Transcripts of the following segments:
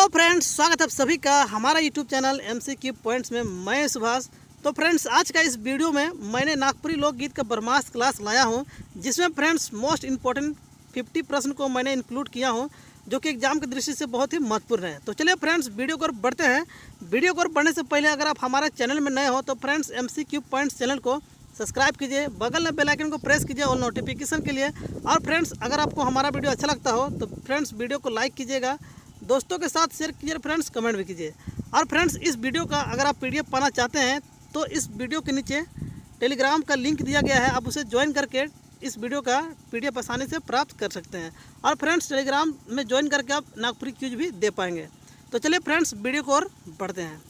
Friends, स्वागत है आप सभी का हमारा यूट्यूब चैनल एमसीक्यू पॉइंट्स में। मैं सुभाष। तो फ्रेंड्स, आज का इस वीडियो में मैंने नागपुरी लोकगीत का ब्रह्मास्त्र क्लास लाया हूं, जिसमें फ्रेंड्स मोस्ट इम्पोर्टेंट 50 प्रश्न को मैंने इंक्लूड किया हूं, जो कि एग्जाम की दृष्टि से बहुत ही महत्वपूर्ण है। तो चलिए फ्रेंड्स, वीडियो को बढ़ते हैं। वीडियो को बढ़ने से पहले अगर आप हमारे चैनल में नए हो तो फ्रेंड्स एमसीक्यू पॉइंट्स चैनल को सब्सक्राइब कीजिए, बगल में बेल आइकन को प्रेस कीजिए और नोटिफिकेशन के लिए। और फ्रेंड्स, अगर आपको हमारा वीडियो अच्छा लगता हो तो फ्रेंड्स वीडियो को लाइक कीजिएगा, दोस्तों के साथ शेयर कीजिए, फ्रेंड्स कमेंट भी कीजिए। और फ्रेंड्स, इस वीडियो का अगर आप पीडीएफ पाना चाहते हैं तो इस वीडियो के नीचे टेलीग्राम का लिंक दिया गया है, आप उसे ज्वाइन करके इस वीडियो का पीडीएफ आसानी से प्राप्त कर सकते हैं। और फ्रेंड्स, टेलीग्राम में ज्वाइन करके आप नागपुरी क्यूज भी दे पाएंगे। तो चलिए फ्रेंड्स, वीडियो को और बढ़ते हैं।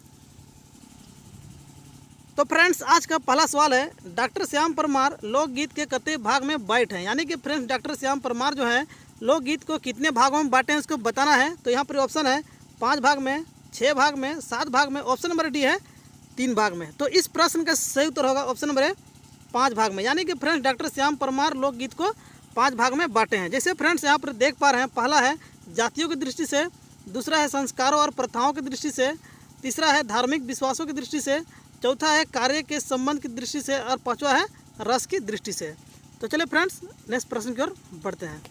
तो फ्रेंड्स, आज का पहला सवाल है, डॉक्टर श्याम परमार लोकगीत के कते भाग में बांटे हैं। यानी कि फ्रेंड्स, डॉक्टर श्याम परमार जो है लोकगीत को कितने भागों में बांटे हैं उसको बताना है। तो यहाँ पर ऑप्शन है 5 भाग में, 6 भाग में, 7 भाग में, ऑप्शन नंबर डी है 3 भाग में। तो इस प्रश्न का सही उत्तर होगा ऑप्शन नंबर है 5 भाग में। यानी कि फ्रेंड्स, डॉक्टर श्याम परमार लोकगीत को 5 भाग में बांटे हैं। जैसे फ्रेंड्स यहाँ पर देख पा रहे हैं, पहला है जातियों की दृष्टि से, दूसरा है संस्कारों और प्रथाओं की दृष्टि से, तीसरा है धार्मिक विश्वासों की दृष्टि से, चौथा है कार्य के संबंध की दृष्टि से और पांचवा है रस की दृष्टि से। तो चलिए फ्रेंड्स, नेक्स्ट प्रश्न की ओर बढ़ते हैं।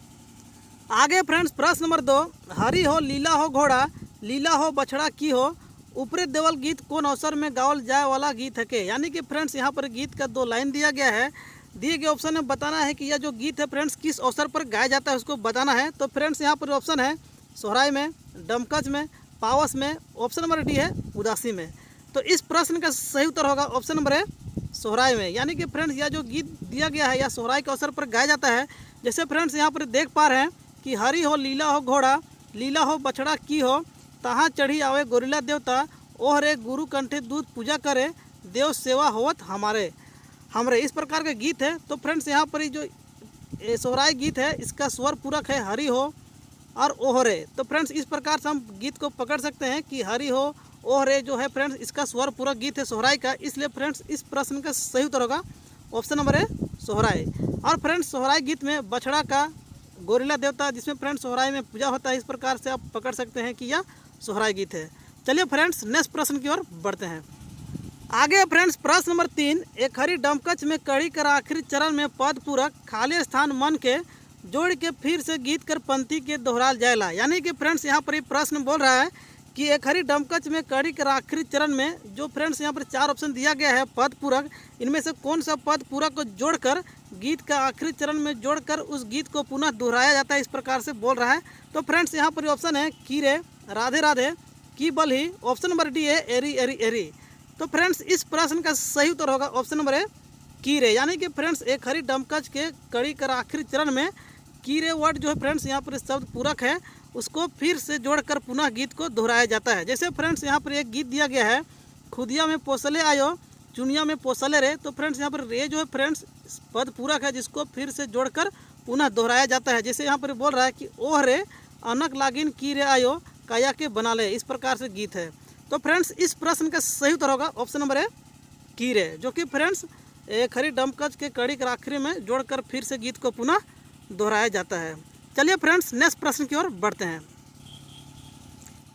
आगे फ्रेंड्स, प्रश्न नंबर 2, हरी हो लीला हो घोड़ा, लीला हो बछड़ा की हो, ऊपरे देवल गीत कौन अवसर में गावल जाए वाला गीत है के। यानी कि फ्रेंड्स, यहाँ पर गीत का 2 लाइन दिया गया है। दिए गए ऑप्शन में बताना है कि यह जो गीत है फ्रेंड्स किस अवसर पर गाया जाता है, उसको बताना है। तो फ्रेंड्स, यहाँ पर ऑप्शन है सोहराय में, डमकच में, पावस में, ऑप्शन नंबर डी है उदासी में। तो इस प्रश्न का सही उत्तर होगा ऑप्शन नंबर है सोहराय में। यानी कि फ्रेंड्स, यह जो गीत दिया गया है यह सोहराय के अवसर पर गाया जाता है। जैसे फ्रेंड्स यहाँ पर देख पा रहे हैं कि हरी हो लीला हो घोड़ा, लीला हो बछड़ा की हो, तहाँ चढ़ी आवे गोरिल्ला देवता, ओह रे गुरु कंठे दूध पूजा करे, देव सेवा होवत हमारे हमरे। इस प्रकार का गीत है। तो फ्रेंड्स, यहाँ पर जो सोहराय गीत है इसका स्वर पूरक है हरी हो और ओह रे। तो फ्रेंड्स, इस प्रकार से हम गीत को पकड़ सकते हैं कि हरी हो ओह रे जो है फ्रेंड्स इसका स्वर पूरक गीत है सोहराय का। इसलिए फ्रेंड्स, इस प्रश्न का सही उत्तर होगा ऑप्शन नंबर है सोहराय। और फ्रेंड्स, सोहराय गीत में बछड़ा का गोरिल्ला देवता, जिसमें फ्रेंड्स सोहराय में पूजा होता है, इस प्रकार से आप पकड़ सकते हैं कि यह सोहराय गीत है। चलिए फ्रेंड्स, नेक्स्ट प्रश्न की ओर बढ़ते हैं। आगे फ्रेंड्स, प्रश्न नंबर 3, एक हरी डमकच में कड़ी कर आखिरी चरण में पद पूरक खाली स्थान मन के जोड़ के फिर से गीत कर पंक्ति के दोहराल जाएला। यानी कि फ्रेंड्स, यहाँ पर ये प्रश्न बोल रहा है कि एक हरी डमकच में कड़ी कर आखिरी चरण में जो फ्रेंड्स यहाँ पर 4 ऑप्शन दिया गया है पद पूरक, इनमें से कौन सा पद पूरक को जोड़कर गीत का आखिरी चरण में जोड़कर उस गीत को पुनः दोहराया जाता है, इस प्रकार से बोल रहा है। तो फ्रेंड्स, यहाँ पर ऑप्शन है की रे, राधे राधे, की बल ही, ऑप्शन नंबर डी है एरी एरी एरी। तो फ्रेंड्स, इस प्रश्न का सही उत्तर होगा ऑप्शन नंबर है की रे। यानी कि फ्रेंड्स, एक हरी डमकच के कड़ी कर आखिरी चरण में की रे वर्ड जो है फ्रेंड्स यहाँ पर शब्द पूरक है, उसको फिर से जोड़कर पुनः गीत को दोहराया जाता है। जैसे फ्रेंड्स, यहाँ पर एक गीत दिया गया है, खुदिया में पोसले आयो चुनिया में पोसले रे। तो फ्रेंड्स, यहाँ पर रे जो है फ्रेंड्स पद पूरक है, जिसको फिर से जोड़कर पुनः दोहराया जाता है। जैसे यहाँ पर बोल रहा है कि ओह रे अनक लागिन की रे आयो काया के बना ले, इस प्रकार से गीत है। तो फ्रेंड्स, इस प्रश्न का सही उत्तर होगा ऑप्शन नंबर है की रे, जो कि फ्रेंड्स एक हरी डमकच के कड़ी के आखिरी में जोड़कर फिर से गीत को पुनः दोहराया जाता है। चलिए फ्रेंड्स, नेक्स्ट प्रश्न की ओर बढ़ते हैं।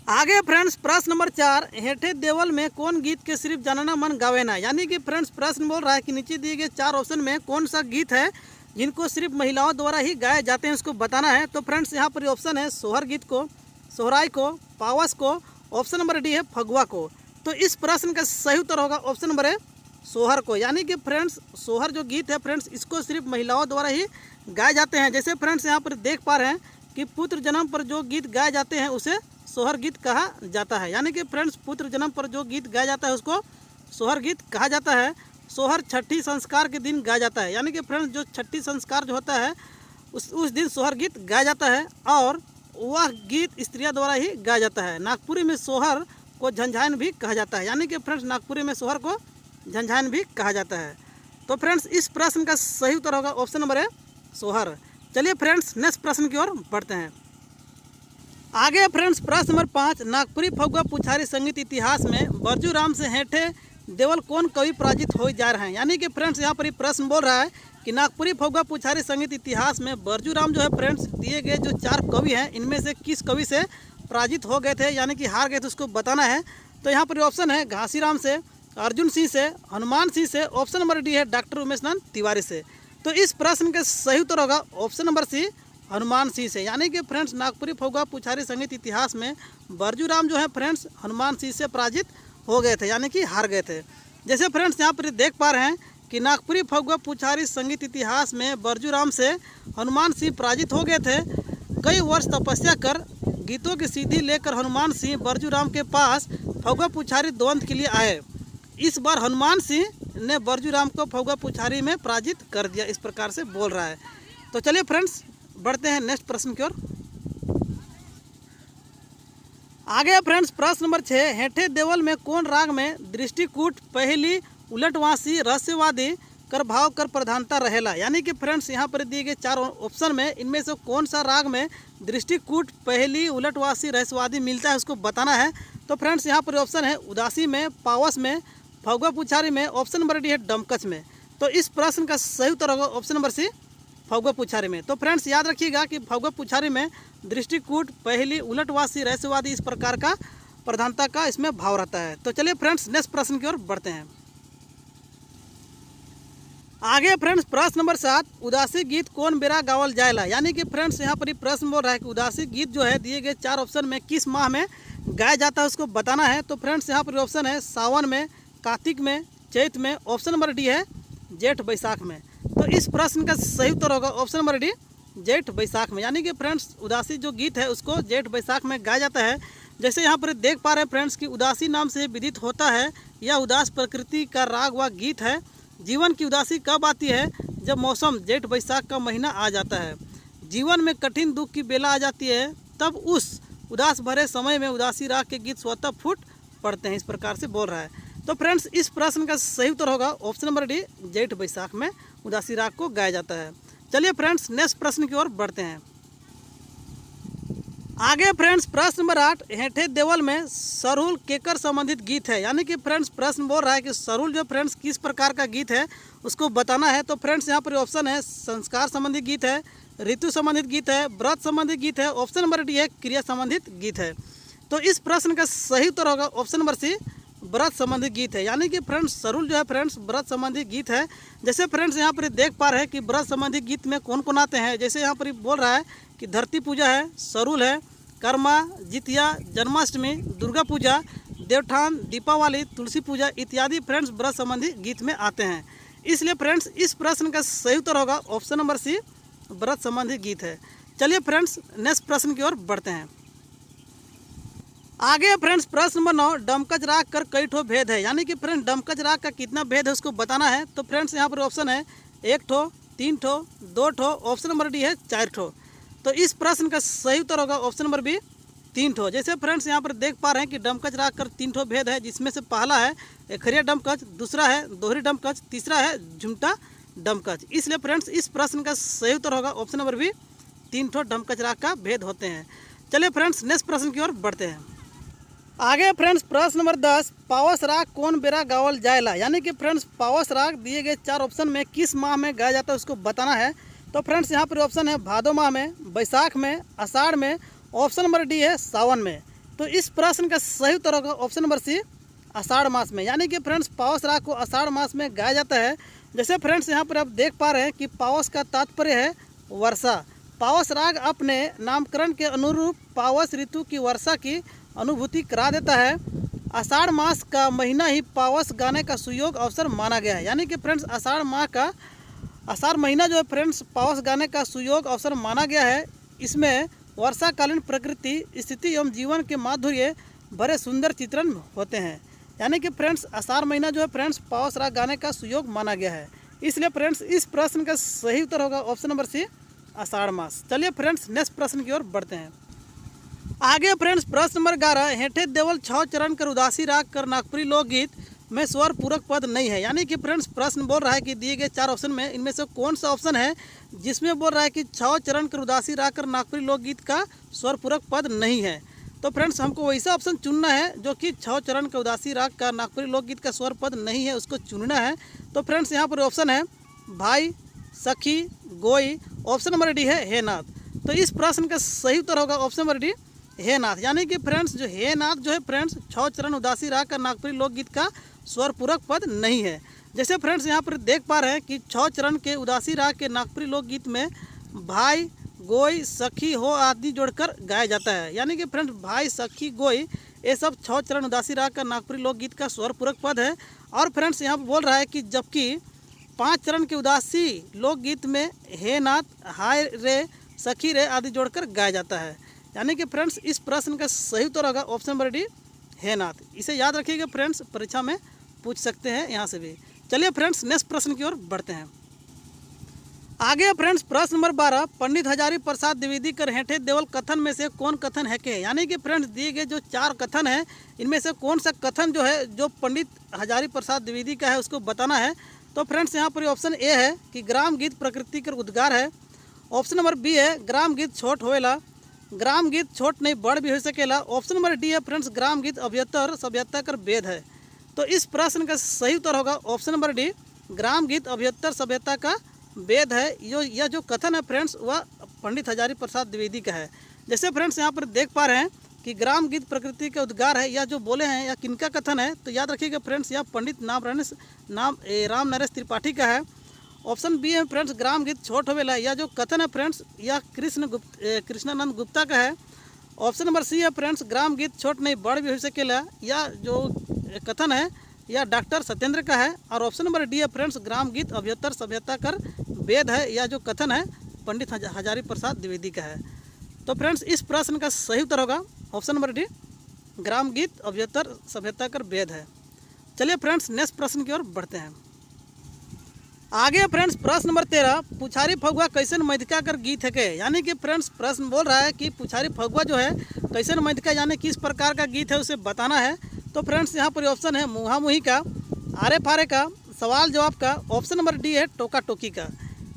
आगे फ्रेंड्स, प्रश्न नंबर 4, हेठे देवल में कौन गीत के सिर्फ जानना मन गावेना। यानी कि फ्रेंड्स, प्रश्न बोल रहा है कि नीचे दिए गए 4 ऑप्शन में कौन सा गीत है जिनको सिर्फ महिलाओं द्वारा ही गाए जाते हैं, उसको बताना है। तो फ्रेंड्स, यहाँ पर ऑप्शन है सोहर गीत को, सोहराय को, पावस को, ऑप्शन नंबर डी है फगुआ को। तो इस प्रश्न का सही उत्तर होगा ऑप्शन नंबर है सोहर को। यानी कि फ्रेंड्स, सोहर जो गीत है फ्रेंड्स इसको सिर्फ महिलाओं द्वारा ही गाए जाते हैं। जैसे फ्रेंड्स, यहाँ पर देख पा रहे हैं कि पुत्र जन्म पर जो गीत गाए जाते हैं उसे सोहर गीत कहा जाता है। यानी कि फ्रेंड्स, पुत्र जन्म पर जो गीत गाया जाता है उसको सोहर गीत कहा जाता है। सोहर छठी संस्कार के दिन गाया जाता है। यानी कि फ्रेंड्स, जो छठी संस्कार जो होता है उस दिन सोहर गीत गाया जाता है, और वह गीत स्त्रियों द्वारा ही गाया जाता है। नागपुरी में सोहर को झंझायन भी कहा जाता है। यानी कि फ्रेंड्स, नागपुरी में सोहर को झंझायन भी कहा जाता है। तो फ्रेंड्स, इस प्रश्न का सही उत्तर होगा ऑप्शन नंबर है सोहर। चलिए फ्रेंड्स, नेक्स्ट प्रश्न की ओर बढ़ते हैं। आगे फ्रेंड्स, प्रश्न नंबर 5, नागपुरी फगुआ पुछारी संगीत इतिहास में बरजू राम से हेठे देवल कौन कवि पराजित हो जा रहे हैं। यानी कि फ्रेंड्स, यहाँ पर प्रश्न बोल रहा है कि नागपुरी फगुआ पुछारी संगीत इतिहास में बरजू राम जो है फ्रेंड्स दिए गए जो 4 कवि हैं इनमें से किस कवि से पराजित हो गए थे यानी कि हार गए थे उसको बताना है। तो यहाँ पर ऑप्शन है घासीराम से, अर्जुन सिंह से, हनुमान सिंह से, ऑप्शन नंबर डी है डॉक्टर उमेश नंद तिवारी से। तो इस प्रश्न का सही उत्तर होगा option number C, Hanuman Singh से। यानी कि फ्रेंड्स नागपुरी फगुआ पुछारी संगीत इतिहास में बरजूराम जो है फ्रेंड्स हनुमान सिंह से पराजित हो गए थे यानी कि हार गए थे। जैसे फ्रेंड्स यहाँ पर देख पा रहे हैं कि नागपुरी फगुआ पुछारी संगीत इतिहास में बरजूराम से हनुमान सिंह पराजित हो गए थे। कई वर्ष तपस्या कर गीतों की सीधी लेकर हनुमान सिंह बरजूराम के पास फगुआ पुछारी द्वंद्व के लिए आए। इस बार हनुमान सिंह ने बरजूराम को फगुआ पुछारी में पराजित कर दिया, इस प्रकार से बोल रहा है। तो चलिए फ्रेंड्स बढ़ते हैं नेक्स्ट प्रश्न की ओर। आगे फ्रेंड्स प्रश्न नंबर 6, हेठे देवल में कौन राग में दृष्टिकूट, पहली, उलटवासी, रहस्यवादी कर भाव कर प्रधानता रहेला। यानी कि फ्रेंड्स यहाँ पर दिए गए 4 ऑप्शन में इनमें से कौन सा राग में दृष्टिकूट, पहली, उलटवासी, रहस्यवादी मिलता है उसको बताना है। तो फ्रेंड्स यहाँ पर ऑप्शन है उदासी में, पावस में, फगुआ पुछारी में, ऑप्शन नंबर डी है डमकच में। तो इस प्रश्न का सही उत्तर होगा ऑप्शन नंबर सी, फगुआ पुछारी में। तो फ्रेंड्स याद रखिएगा कि फगुआ पुछारी में दृष्टिकूट, पहली, उलटवासी, रहस्यवादी इस प्रकार का प्रधानता का इसमें भाव रहता है। तो चलिए फ्रेंड्स नेक्स्ट प्रश्न की ओर बढ़ते हैं। आगे फ्रेंड्स प्रश्न नंबर 7, उदासी गीत कौन बेरा गावल जाएला। यानी कि फ्रेंड्स यहाँ पर प्रश्न बोल रहा है कि उदासी गीत जो है दिए गए 4 ऑप्शन में किस माह में गाया जाता है उसको बताना है। तो फ्रेंड्स यहाँ पर ऑप्शन है सावन में, कार्तिक में, चैत में, ऑप्शन नंबर डी है जेठ बैसाख में। तो इस प्रश्न का सही उत्तर होगा ऑप्शन नंबर डी, जेठ बैसाख में। यानी कि फ्रेंड्स उदासी जो गीत है उसको जेठ बैसाख में गाया जाता है। जैसे यहाँ पर देख पा रहे हैं फ्रेंड्स कि उदासी नाम से विदित होता है, यह उदास प्रकृति का राग व गीत है। जीवन की उदासी कब आती है? जब मौसम जेठ बैसाख का महीना आ जाता है। जीवन में कठिन दुख की बेला आ जाती है, तब उस उदास भरे समय में उदासी राग के गीत स्वतः फूट पड़ते हैं, इस प्रकार से बोल रहा है। तो फ्रेंड्स इस प्रश्न का सही उत्तर होगा ऑप्शन नंबर डी, जेठ बैसाख में उदासी राग को गाया जाता है। चलिए फ्रेंड्स नेक्स्ट प्रश्न की ओर बढ़ते हैं। आगे फ्रेंड्स प्रश्न नंबर 8, हेठे देवल में सरहुल केकर संबंधित गीत है। यानी कि फ्रेंड्स प्रश्न बोल रहा है कि सरहुल जो फ्रेंड्स किस प्रकार का गीत है उसको बताना है। तो फ्रेंड्स यहाँ पर ऑप्शन है संस्कार संबंधित गीत है, ऋतु संबंधित गीत है, व्रत संबंधित गीत है, ऑप्शन नंबर डी है क्रिया संबंधित गीत है। तो इस प्रश्न का सही उत्तर होगा ऑप्शन नंबर सी, व्रत संबंधित गीत है। यानी कि फ्रेंड्स सरहुल जो है फ्रेंड्स व्रत संबंधित गीत है। जैसे फ्रेंड्स यहाँ पर देख पा रहे हैं कि व्रत संबंधित गीत में कौन कौन आते हैं। जैसे यहाँ पर बोल रहा है कि धरती पूजा है, सरहुल है, कर्मा, जितिया, जन्माष्टमी, दुर्गा पूजा, देवठान, दीपावली, तुलसी पूजा इत्यादि फ्रेंड्स व्रत संबंधी गीत में आते हैं। इसलिए फ्रेंड्स इस प्रश्न का सही उत्तर होगा ऑप्शन नंबर सी, व्रत संबंधी गीत है। चलिए फ्रेंड्स नेक्स्ट प्रश्न की ओर बढ़ते हैं। आगे फ्रेंड्स प्रश्न नंबर 9, डमकच राग कर कई ठो भेद है। यानी कि फ्रेंड्स डमकच राग का कितना भेद है उसको बताना है। तो फ्रेंड्स यहाँ पर ऑप्शन है 1 ठो, 3 ठो, 2 ठो, ऑप्शन नंबर डी है 4 ठो। तो इस प्रश्न का सही उत्तर होगा ऑप्शन नंबर बी, 3 ठो। जैसे फ्रेंड्स यहाँ पर देख पा रहे हैं कि डमकच राग कर 3 ठो भेद है, जिसमें से पहला है एकहरिया डमकच, दूसरा है दोहरी डमकच, तीसरा है झुमटा डमकच। इसलिए फ्रेंड्स इस प्रश्न का सही उत्तर होगा ऑप्शन नंबर बी, 3 ठो डमकच राग का भेद होते हैं। चलिए फ्रेंड्स नेक्स्ट प्रश्न की ओर बढ़ते हैं। आगे फ्रेंड्स प्रश्न नंबर 10, पावस राग कौन बेरा गावल जाएला। यानी कि फ्रेंड्स पावस राग दिए गए 4 ऑप्शन में किस माह में गाया जाता है उसको बताना है। तो फ्रेंड्स यहाँ पर ऑप्शन है भादो माह में, बैसाख में, आषाढ़ में, ऑप्शन नंबर डी है सावन में। तो इस प्रश्न का सही उत्तर होगा ऑप्शन नंबर सी, आषाढ़ मास में। यानी कि फ्रेंड्स पावस राग को आषाढ़ मास में गाया जाता है। जैसे फ्रेंड्स यहाँ पर आप देख पा रहे हैं कि पावस का तात्पर्य है वर्षा। पावस राग अपने नामकरण के अनुरूप पावस ऋतु की वर्षा की अनुभूति करा देता है। आषाढ़ मास का महीना ही पावस गाने का सुयोग अवसर माना गया है। यानी कि फ्रेंड्स आषाढ़ महीना जो है फ्रेंड्स पावस गाने का सुयोग अवसर माना गया है। इसमें वर्षाकालीन प्रकृति स्थिति एवं जीवन के माधुर्य भरे सुंदर चित्रण होते हैं। यानी कि फ्रेंड्स आषाढ़ महीना जो है फ्रेंड्स पावस राग गाने का सुयोग माना गया है। इसलिए फ्रेंड्स इस प्रश्न का सही उत्तर होगा ऑप्शन नंबर सी, आषाढ़ मास। चलिए फ्रेंड्स नेक्स्ट प्रश्न की ओर बढ़ते हैं। आगे फ्रेंड्स प्रश्न नंबर 11, हेठे देवल 6 चरण कर उदासी राग कर नागपुरी लोकगीत में स्वर पूरक पद नहीं है। यानी कि फ्रेंड्स प्रश्न बोल रहा है कि दिए गए 4 ऑप्शन में इनमें से कौन सा ऑप्शन है जिसमें बोल रहा है कि 6 चरण कर उदासी राग कर नागपुरी लोकगीत का स्वर पूरक पद नहीं है। तो फ्रेंड्स हमको वैसा ऑप्शन चुनना है जो कि 6 चरण का उदासी राग का नागपुरी लोकगीत का स्वर पद नहीं है, उसको चुनना है। तो फ्रेंड्स यहाँ पर ऑप्शन है भाई, सखी, गोई, ऑप्शन नंबर डी है हे नाथ। तो इस प्रश्न का सही उत्तर होगा ऑप्शन नंबर डी, हे नाथ, यानी कि फ्रेंड्स जो हे नाथ जो है फ्रेंड्स छौ चरण उदासी राग का नागपुरी लोकगीत का स्वर पूरक पद नहीं है। जैसे फ्रेंड्स यहाँ पर देख पा रहे हैं कि छौ चरण के उदासी राग के नागपुरी लोकगीत में भाई, गोई, सखी, हो आदि जोड़कर गाया जाता है। यानी कि फ्रेंड्स भाई, सखी, गोई ये सब छौ चरण उदासी राग का नागपुरी लोकगीत का स्वर पूरक पद है। और फ्रेंड्स यहाँ पर बोल रहा है कि जबकि 5 चरण के उदासी लोकगीत में हे नाथ, हाय रे, सखी रे आदि जोड़कर गाया जाता है। यानी कि फ्रेंड्स इस प्रश्न का सही उत्तर होगा ऑप्शन नंबर डी, हे नाथ। इसे याद रखिएगा फ्रेंड्स, परीक्षा में पूछ सकते हैं यहाँ से भी। चलिए फ्रेंड्स नेक्स्ट प्रश्न की ओर बढ़ते हैं। आगे फ्रेंड्स प्रश्न नंबर 12, पंडित हजारी प्रसाद द्विवेदी कर हेठे देवल कथन में से कौन कथन है के। यानी कि फ्रेंड्स दिए गए जो 4 कथन है इनमें से कौन सा कथन जो है जो पंडित हजारी प्रसाद द्विवेदी का है उसको बताना है। तो फ्रेंड्स यहाँ पर ऑप्शन ए है कि ग्राम गीत प्रकृति कर उद्गार है। ऑप्शन नंबर बी है ग्राम गीत छोट होएला, ग्राम गीत छोट नहीं बड़ भी हो सकेला। ऑप्शन नंबर डी है फ्रेंड्स ग्राम गीत अभ्यतर सभ्यता कर वेद है। तो इस प्रश्न का सही उत्तर होगा ऑप्शन नंबर डी, ग्राम गीत अभ्यतर सभ्यता का वेद है। यह जो कथन है फ्रेंड्स वह पंडित हजारी प्रसाद द्विवेदी का है। जैसे फ्रेंड्स यहाँ पर देख पा रहे हैं कि ग्राम गीत प्रकृति के उद्गार है, यह जो बोले हैं यह किनका कथन है। तो याद रखिएगा फ्रेंड्स यह पंडित राम नरेश त्रिपाठी का है। ऑप्शन बी है फ्रेंड्स ग्राम गीत छोट होवेला, यह जो कथन है फ्रेंड्स यह कृष्णानंद गुप्ता का है। ऑप्शन नंबर सी है फ्रेंड्स ग्राम गीत छोट नहीं बड़ भी हो सकेला, यह जो कथन है यह डॉक्टर सत्येंद्र का है। और ऑप्शन नंबर डी है फ्रेंड्स ग्राम गीत अभ्यतर सभ्यता कर वेद है, यह जो कथन है पंडित हजारी प्रसाद द्विवेदी का है। तो फ्रेंड्स इस प्रश्न का सही उत्तर होगा ऑप्शन नंबर डी, ग्राम गीत अभ्यतर सभ्यता कर वेद है। चलिए फ्रेंड्स नेक्स्ट प्रश्न की ओर बढ़ते हैं। आगे फ्रेंड्स प्रश्न नंबर 13, पुछारी फगुआ कैसन मैथिका कर गीत है के। यानी कि फ्रेंड्स प्रश्न बोल रहा है कि पुछारी फगुआ जो है कैसन मैथिका यानी किस प्रकार का गीत है उसे बताना है। तो फ्रेंड्स यहाँ पर ऑप्शन है मुहा मुही का, आरे फारे का, सवाल जवाब का। ऑप्शन नंबर डी है टोका टोकी का।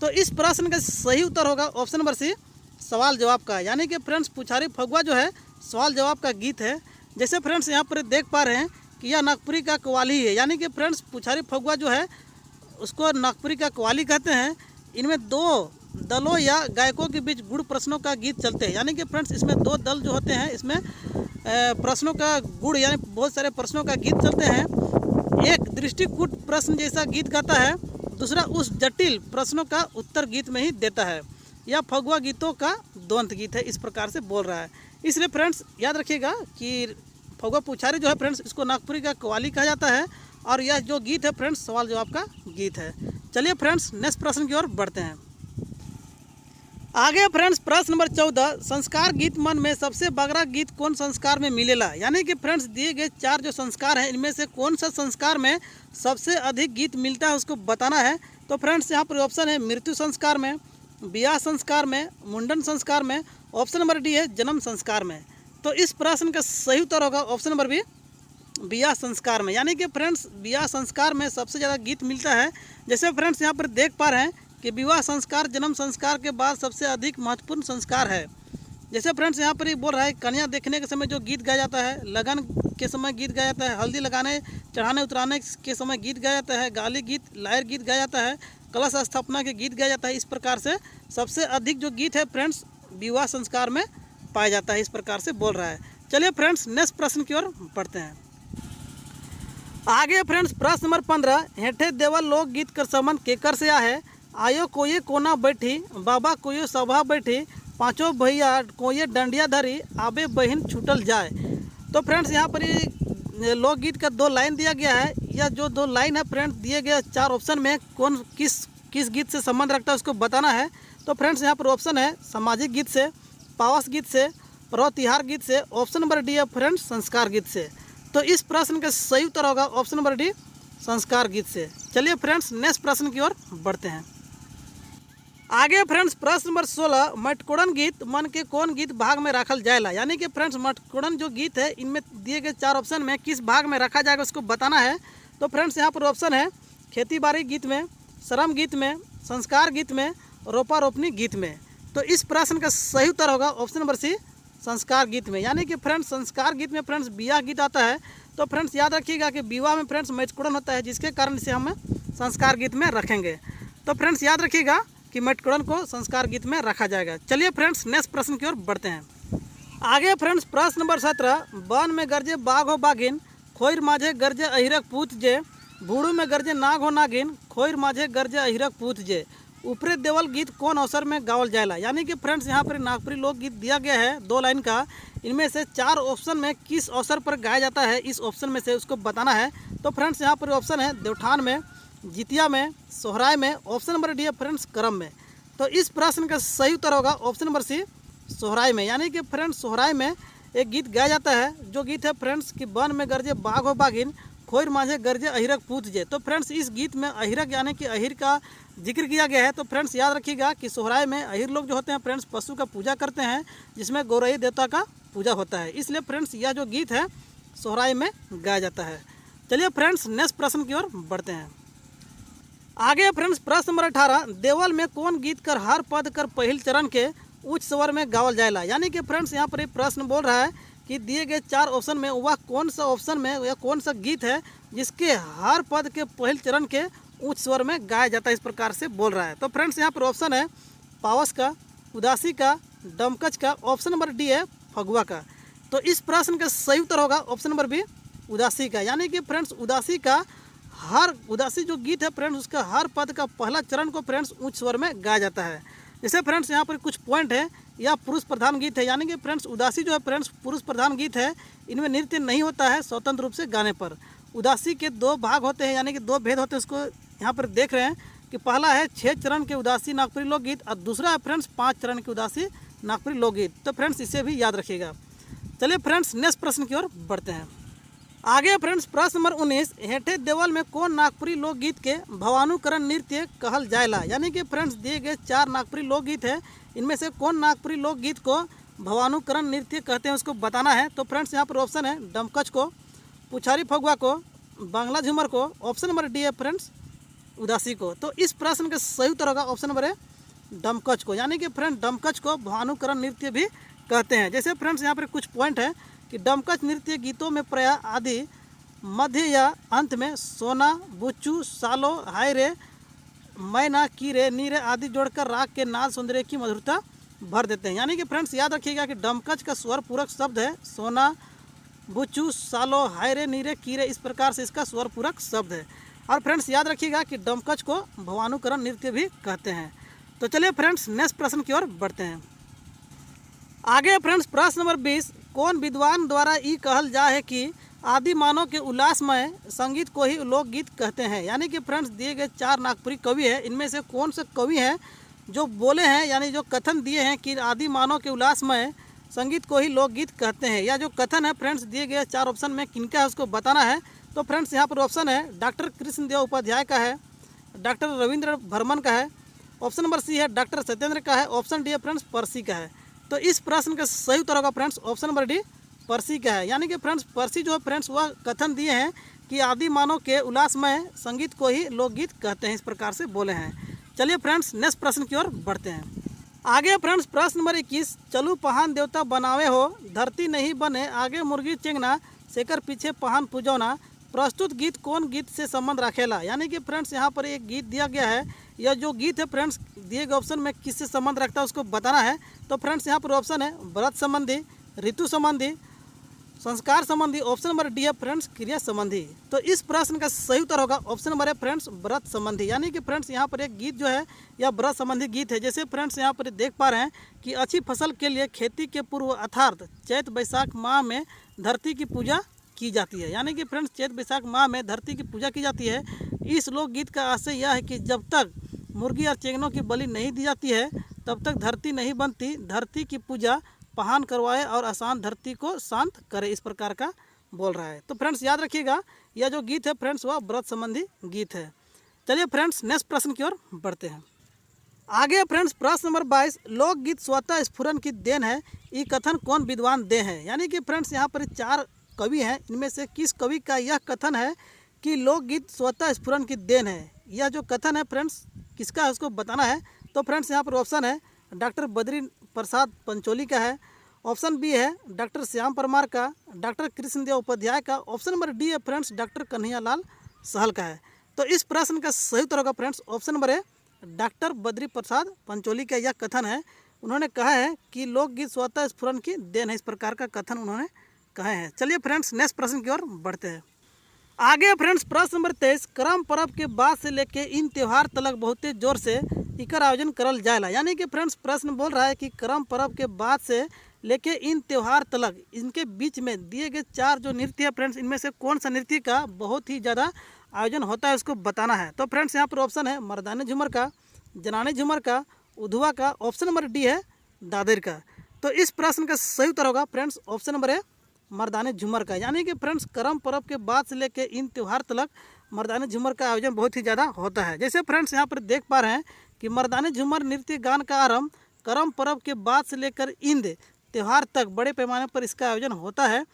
तो इस प्रश्न का सही उत्तर होगा ऑप्शन नंबर सी, सवाल जवाब का। यानी कि फ्रेंड्स पुछारी फगुआ जो है सवाल जवाब का गीत है। जैसे फ्रेंड्स यहाँ पर देख पा रहे हैं कि यह नागपुरी का कव्वाली है। यानी कि फ्रेंड्स पुछारी फगुआ जो है उसको नागपुरी का कव्वाली कहते हैं। इनमें 2 दलों या गायकों के बीच गुण प्रश्नों का गीत चलते हैं। यानी कि फ्रेंड्स इसमें 2 दल जो होते हैं इसमें प्रश्नों का गुण यानी बहुत सारे प्रश्नों का गीत चलते हैं। एक दृष्टिकूट प्रश्न जैसा गीत गाता है, दूसरा उस जटिल प्रश्नों का उत्तर गीत में ही देता है। यह फगुआ गीतों का द्वंद्व गीत है, इस प्रकार से बोल रहा है। इसलिए फ्रेंड्स याद रखिएगा कि फगुआ पुछारी जो है फ्रेंड्स इसको नागपुरी का कव्वाली कहा जाता है और यह जो गीत है फ्रेंड्स सवाल जवाब का गीत है। चलिए फ्रेंड्स नेक्स्ट प्रश्न की ओर बढ़ते हैं। आगे फ्रेंड्स प्रश्न नंबर 14, संस्कार गीत मन में सबसे बगरा गीत कौन संस्कार में मिलेला। यानी कि फ्रेंड्स दिए गए 4 जो संस्कार हैं इनमें से कौन सा संस्कार में सबसे अधिक गीत मिलता है उसको बताना है। तो फ्रेंड्स यहाँ पर ऑप्शन है मृत्यु संस्कार में, ब्याह संस्कार में, मुंडन संस्कार में। ऑप्शन नंबर डी है जन्म संस्कार में। तो इस प्रश्न का सही उत्तर होगा ऑप्शन नंबर बी, ब्याह संस्कार में। यानी कि फ्रेंड्स ब्याह संस्कार में सबसे ज़्यादा गीत मिलता है। जैसे फ्रेंड्स यहाँ पर देख पा रहे हैं कि विवाह संस्कार जन्म संस्कार के बाद सबसे अधिक महत्वपूर्ण संस्कार है। जैसे फ्रेंड्स यहाँ पर ही बोल रहा है कन्या देखने के समय जो गीत गाया जाता है, लगन के समय गीत गाया जाता है, हल्दी लगाने चढ़ाने उतराने के समय गीत गाया जाता है, गाली गीत लायर गीत गाया जाता है, कलश स्थापना के गीत गाया जाता है। इस प्रकार से सबसे अधिक जो गीत है फ्रेंड्स विवाह संस्कार में पाया जाता है, इस प्रकार से बोल रहा है। चलिए फ्रेंड्स नेक्स्ट प्रश्न की ओर बढ़ते हैं। आगे फ्रेंड्स प्रश्न नंबर 15, हेठे देवल लोकगीत कर संबंध केकर से है। आयो कोई कोना बैठी, बाबा कोई सभा बैठी, पांचों भैया कोई डंडिया धरी, आबे बहन छूटल जाए। तो फ्रेंड्स यहाँ पर ये लोकगीत का 2 लाइन दिया गया है। यह जो 2 लाइन है फ्रेंड्स दिए गए 4 ऑप्शन में कौन किस गीत से संबंध रखता है उसको बताना है। तो फ्रेंड्स यहाँ पर ऑप्शन है सामाजिक गीत से, पावस गीत से, पर्व तिहार गीत से। ऑप्शन नंबर डी है फ्रेंड्स संस्कार गीत से। तो इस प्रश्न का सही उत्तर होगा ऑप्शन नंबर डी, संस्कार गीत से। चलिए फ्रेंड्स नेक्स्ट प्रश्न की ओर बढ़ते हैं। आगे फ्रेंड्स प्रश्न नंबर 16, मटकोड़न गीत मन के कौन गीत भाग में रखल जाएला। यानी कि फ्रेंड्स मटकोड़न जो गीत है इनमें दिए गए 4 ऑप्शन में किस भाग में रखा जाएगा उसको बताना है। तो फ्रेंड्स यहाँ पर ऑप्शन है खेती बाड़ी गीत में, श्रम गीत में, संस्कार गीत में, रोपा रोपनी गीत में। तो इस प्रश्न का सही उत्तर होगा ऑप्शन नंबर सी, संस्कार गीत में। यानी कि फ्रेंड्स संस्कार गीत में फ्रेंड्स विवाह गीत आता है। तो फ्रेंड्स याद रखिएगा कि विवाह में फ्रेंड्स मटकोड़न होता है, जिसके कारण से हम संस्कार गीत में रखेंगे। तो फ्रेंड्स याद रखिएगा कि मटकोड़न को संस्कार गीत में रखा जाएगा। चलिए फ्रेंड्स नेक्स्ट प्रश्न की ओर बढ़ते हैं। आगे फ्रेंड्स प्रश्न नंबर 17, वन में गरजे बाघ हो बाघिन, खोइर माझे गरजे अहिरक पूत जे, बूढ़ू में गरजे नाग हो नागिन, खोइर माझे गरजे अहिरक पूत जे। ऊपरे देवल गीत कौन अवसर में गावल जाएला। यानी कि फ्रेंड्स यहाँ पर नागपुरी लोकगीत दिया गया है 2 लाइन का। इनमें से 4 ऑप्शन में किस अवसर पर गाया जाता है, इस ऑप्शन में से उसको बताना है। तो फ्रेंड्स यहाँ पर ऑप्शन है देवठान में, जितिया में, सोहराय में, ऑप्शन नंबर डी है फ्रेंड्स करम में। तो इस प्रश्न का सही उत्तर होगा ऑप्शन नंबर सी, सोहराय में। यानी कि फ्रेंड्स सोहराय में एक गीत गाया जाता है, जो गीत है फ्रेंड्स कि वन में गरजे बाघ हो बाघिन, खोइर माझे गरजे अहिरक पूत जे। तो फ्रेंड्स इस गीत में अहिरक यानी कि अहिर का जिक्र किया गया है। तो फ्रेंड्स याद रखिएगा कि सोहराय में अहिर लोग जो होते हैं फ्रेंड्स पशु का पूजा करते हैं, जिसमें गौरई देवता का पूजा होता है। इसलिए फ्रेंड्स यह जो गीत है सोहराय में गाया जाता है। चलिए फ्रेंड्स नेक्स्ट प्रश्न की ओर बढ़ते हैं। आगे फ्रेंड्स प्रश्न नंबर 18, देवल में कौन गीत कर हर पद कर पहिल चरण के उच्च स्वर में गावल जाएला। यानी कि फ्रेंड्स यहाँ पर एक प्रश्न बोल रहा है कि दिए गए 4 ऑप्शन में वह कौन सा ऑप्शन में या कौन सा गीत है जिसके हर पद के पहल चरण के उच्च स्वर में गाया जाता है, इस प्रकार से बोल रहा है। तो फ्रेंड्स यहाँ पर ऑप्शन है पावस का, उदासी का, डमकच का, ऑप्शन नंबर डी है फगुआ का। तो इस प्रश्न का सही उत्तर होगा ऑप्शन नंबर बी, उदासी का। यानी कि फ्रेंड्स उदासी जो गीत है फ्रेंड्स उसका हर पद का पहला चरण को फ्रेंड्स उच्च स्वर में गाया जाता है। जैसे फ्रेंड्स यहाँ पर कुछ पॉइंट है, यह पुरुष प्रधान गीत है। यानी कि फ्रेंड्स उदासी जो है फ्रेंड्स पुरुष प्रधान गीत है, इनमें नृत्य नहीं होता है स्वतंत्र रूप से गाने पर। उदासी के 2 भाग होते हैं, यानी कि 2 भेद होते हैं, उसको यहाँ पर देख रहे हैं कि पहला है 6 चरण के उदासी नागपुरी लोकगीत और दूसरा है फ्रेंड्स 5 चरण के उदासी नागपुरी लोकगीत। तो फ्रेंड्स इसे भी याद रखिएगा। चलिए फ्रेंड्स नेक्स्ट प्रश्न की ओर बढ़ते हैं। आगे फ्रेंड्स प्रश्न नंबर 19, हेठे देवल में कौन नागपुरी लोकगीत के भवानुकरण नृत्य कहल जाएला। यानी कि फ्रेंड्स दिए गए 4 नागपुरी लोकगीत है, इनमें से कौन नागपुरी लोकगीत को भवानुकरण नृत्य कहते हैं उसको बताना है। तो फ्रेंड्स यहाँ पर ऑप्शन है डमकच को, पुछारी फगुआ को, बांग्ला झूमर को, ऑप्शन नंबर डी है फ्रेंड्स उदासी को। तो इस प्रश्न का सही उत्तर होगा ऑप्शन नंबर है डमकच को। यानी कि फ्रेंड्स डमकच को भवानुकरण नृत्य भी कहते हैं। जैसे फ्रेंड्स यहाँ पर कुछ पॉइंट है कि डमकच नृत्य गीतों में प्राय आदि मध्य या अंत में सोना, बुच्चू, सालो, हाय रे, मैना, की रे, नी रे आदि जोड़कर राग के नाद सौंदर्य की मधुरता भर देते हैं। यानी कि फ्रेंड्स याद रखिएगा कि डमकच का स्वर पूरक शब्द है सोना, बुच्चू, सालो, हाय रे, नी रे, की रे, इस प्रकार से इसका स्वर पूरक शब्द है। और फ्रेंड्स याद रखिएगा कि डमकच को भवानुकरण नृत्य भी कहते हैं। तो चलिए फ्रेंड्स नेक्स्ट प्रश्न की ओर बढ़ते हैं। आगे फ्रेंड्स प्रश्न नंबर 20, कौन विद्वान द्वारा ये कहल जा है कि आदि मानव के उल्लासमय संगीत को ही लोकगीत कहते हैं। यानी कि फ्रेंड्स दिए गए 4 नागपुरी कवि हैं, इनमें से कौन से कवि हैं जो बोले हैं, यानी जो कथन दिए हैं कि आदि मानव के उल्लासमय संगीत को ही लोकगीत कहते हैं। या जो कथन है फ्रेंड्स दिए गए 4 ऑप्शन में किनका है उसको बताना है। तो फ्रेंड्स यहाँ पर ऑप्शन है डॉक्टर कृष्णदेव उपाध्याय का है, डॉक्टर रविंद्र भरमन का है, ऑप्शन नंबर सी है डॉक्टर सत्येंद्र का है, ऑप्शन डी है फ्रेंड्स परसी का है। तो इस प्रश्न का सही उत्तर होगा फ्रेंड्स ऑप्शन नंबर डी परसी का है। यानी कि फ्रेंड्स परसी जो है फ्रेंड्स वह कथन दिए हैं कि आदि मानव के उल्लासमय संगीत को ही लोकगीत कहते हैं, इस प्रकार से बोले हैं। चलिए फ्रेंड्स नेक्स्ट प्रश्न की ओर बढ़ते हैं। आगे फ्रेंड्स प्रश्न नंबर 21, चलू पहान देवता बनावे हो, धरती नहीं बने, आगे मुर्गी चेंगना, शेकर पीछे पहान पूजौना, प्रस्तुत गीत कौन गीत से संबंध रखेला। यानी कि फ्रेंड्स यहाँ पर एक गीत दिया गया है, यह जो गीत है फ्रेंड्स दिए गए ऑप्शन में किससे संबंध रखता है उसको बताना है। तो फ्रेंड्स यहाँ पर ऑप्शन है व्रत संबंधी, ऋतु संबंधी, संस्कार संबंधी, ऑप्शन नंबर डी है फ्रेंड्स क्रिया संबंधी। तो इस प्रश्न का सही उत्तर होगा ऑप्शन नंबर है फ्रेंड्स व्रत संबंधी। यानी कि फ्रेंड्स यहाँ पर एक गीत जो है यह व्रत संबंधी गीत है। जैसे फ्रेंड्स यहाँ पर देख पा रहे हैं कि अच्छी फसल के लिए खेती के पूर्व अर्थात चैत बैसाख माह में धरती की पूजा की जाती है। यानी कि फ्रेंड्स चैत बैसाख माह में धरती की पूजा की जाती है। इस लोकगीत का आशय यह है कि जब तक मुर्गी और चेंगनों की बलि नहीं दी जाती है तब तक धरती नहीं बनती, धरती की पूजा पहान करवाए और आसान धरती को शांत करे, इस प्रकार का बोल रहा है। तो फ्रेंड्स याद रखिएगा यह जो गीत है फ्रेंड्स वह व्रत संबंधी गीत है। चलिए फ्रेंड्स नेक्स्ट प्रश्न की ओर बढ़ते हैं। आगे फ्रेंड्स प्रश्न नंबर 22, लोकगीत स्वतः स्फुरन की देन है, ये कथन कौन विद्वान दे हैं। यानी कि फ्रेंड्स यहाँ पर 4 कवि हैं, इनमें से किस कवि का यह कथन है कि लोकगीत स्वतः स्फुरन की देन है। यह जो कथन है फ्रेंड्स किसका है उसको बताना है। तो फ्रेंड्स यहाँ पर ऑप्शन है डॉक्टर बद्री प्रसाद पंचोली का है, ऑप्शन बी है डॉक्टर श्याम परमार का, डॉक्टर कृष्णदेव उपाध्याय का, ऑप्शन नंबर डी है फ्रेंड्स डॉक्टर कन्हैयालाल सहल का है। तो इस प्रश्न का सही उत्तर होगा फ्रेंड्स ऑप्शन नंबर है डॉक्टर बद्री प्रसाद पंचोली का यह कथन है, उन्होंने कहा है कि लोकगीत स्वतः स्फुरन की देन है। इस प्रकार का कथन उन्होंने कहे हैं। चलिए फ्रेंड्स नेक्स्ट प्रश्न की ओर बढ़ते हैं। आगे फ्रेंड्स प्रश्न नंबर 23, करम पर्व के बाद से लेके इन त्यौहार तलक बहुते जोर से इकर आयोजन करल जाएला। यानी कि फ्रेंड्स प्रश्न बोल रहा है कि करम पर्व के बाद से लेके इन त्यौहार तलक इनके बीच में दिए गए 4 जो नृत्य है फ्रेंड्स, इनमें से कौन सा नृत्य का बहुत ही ज़्यादा आयोजन होता है उसको बताना है। तो फ्रेंड्स यहाँ पर ऑप्शन है मर्दानी झूमर का, जनानी झूमर का, उधवा का, ऑप्शन नंबर डी है दादर का। तो इस प्रश्न का सही उत्तर होगा फ्रेंड्स ऑप्शन नंबर है मर्दानी झूमर का। यानी कि फ्रेंड्स करम पर्व के बाद से लेके इन त्यौहार तलक मर्दानी झूमर का आयोजन बहुत ही ज़्यादा होता है। जैसे फ्रेंड्स यहाँ पर देख पा रहे हैं कि मर्दानी झूमर नृत्य गान का आरंभ करम पर्व के बाद से लेकर इंद त्यौहार तक बड़े पैमाने पर इसका आयोजन होता है।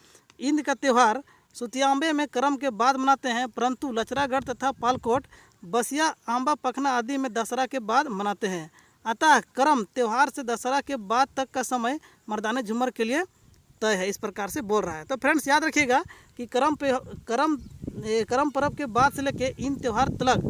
इंद का त्यौहार सुतियांबे में करम के बाद मनाते हैं, परंतु लचरागढ़ तथा पालकोट, बसिया, आंबा पखना आदि में दशहरा के बाद मनाते हैं। अतः करम त्यौहार से दशहरा के बाद तक का समय मर्दानी झूमर के लिए तय है। इस प्रकार से बोल रहा है। तो फ्रेंड्स याद रखिएगा कि करम पर्व के बाद से लेके इन त्यौहार तलक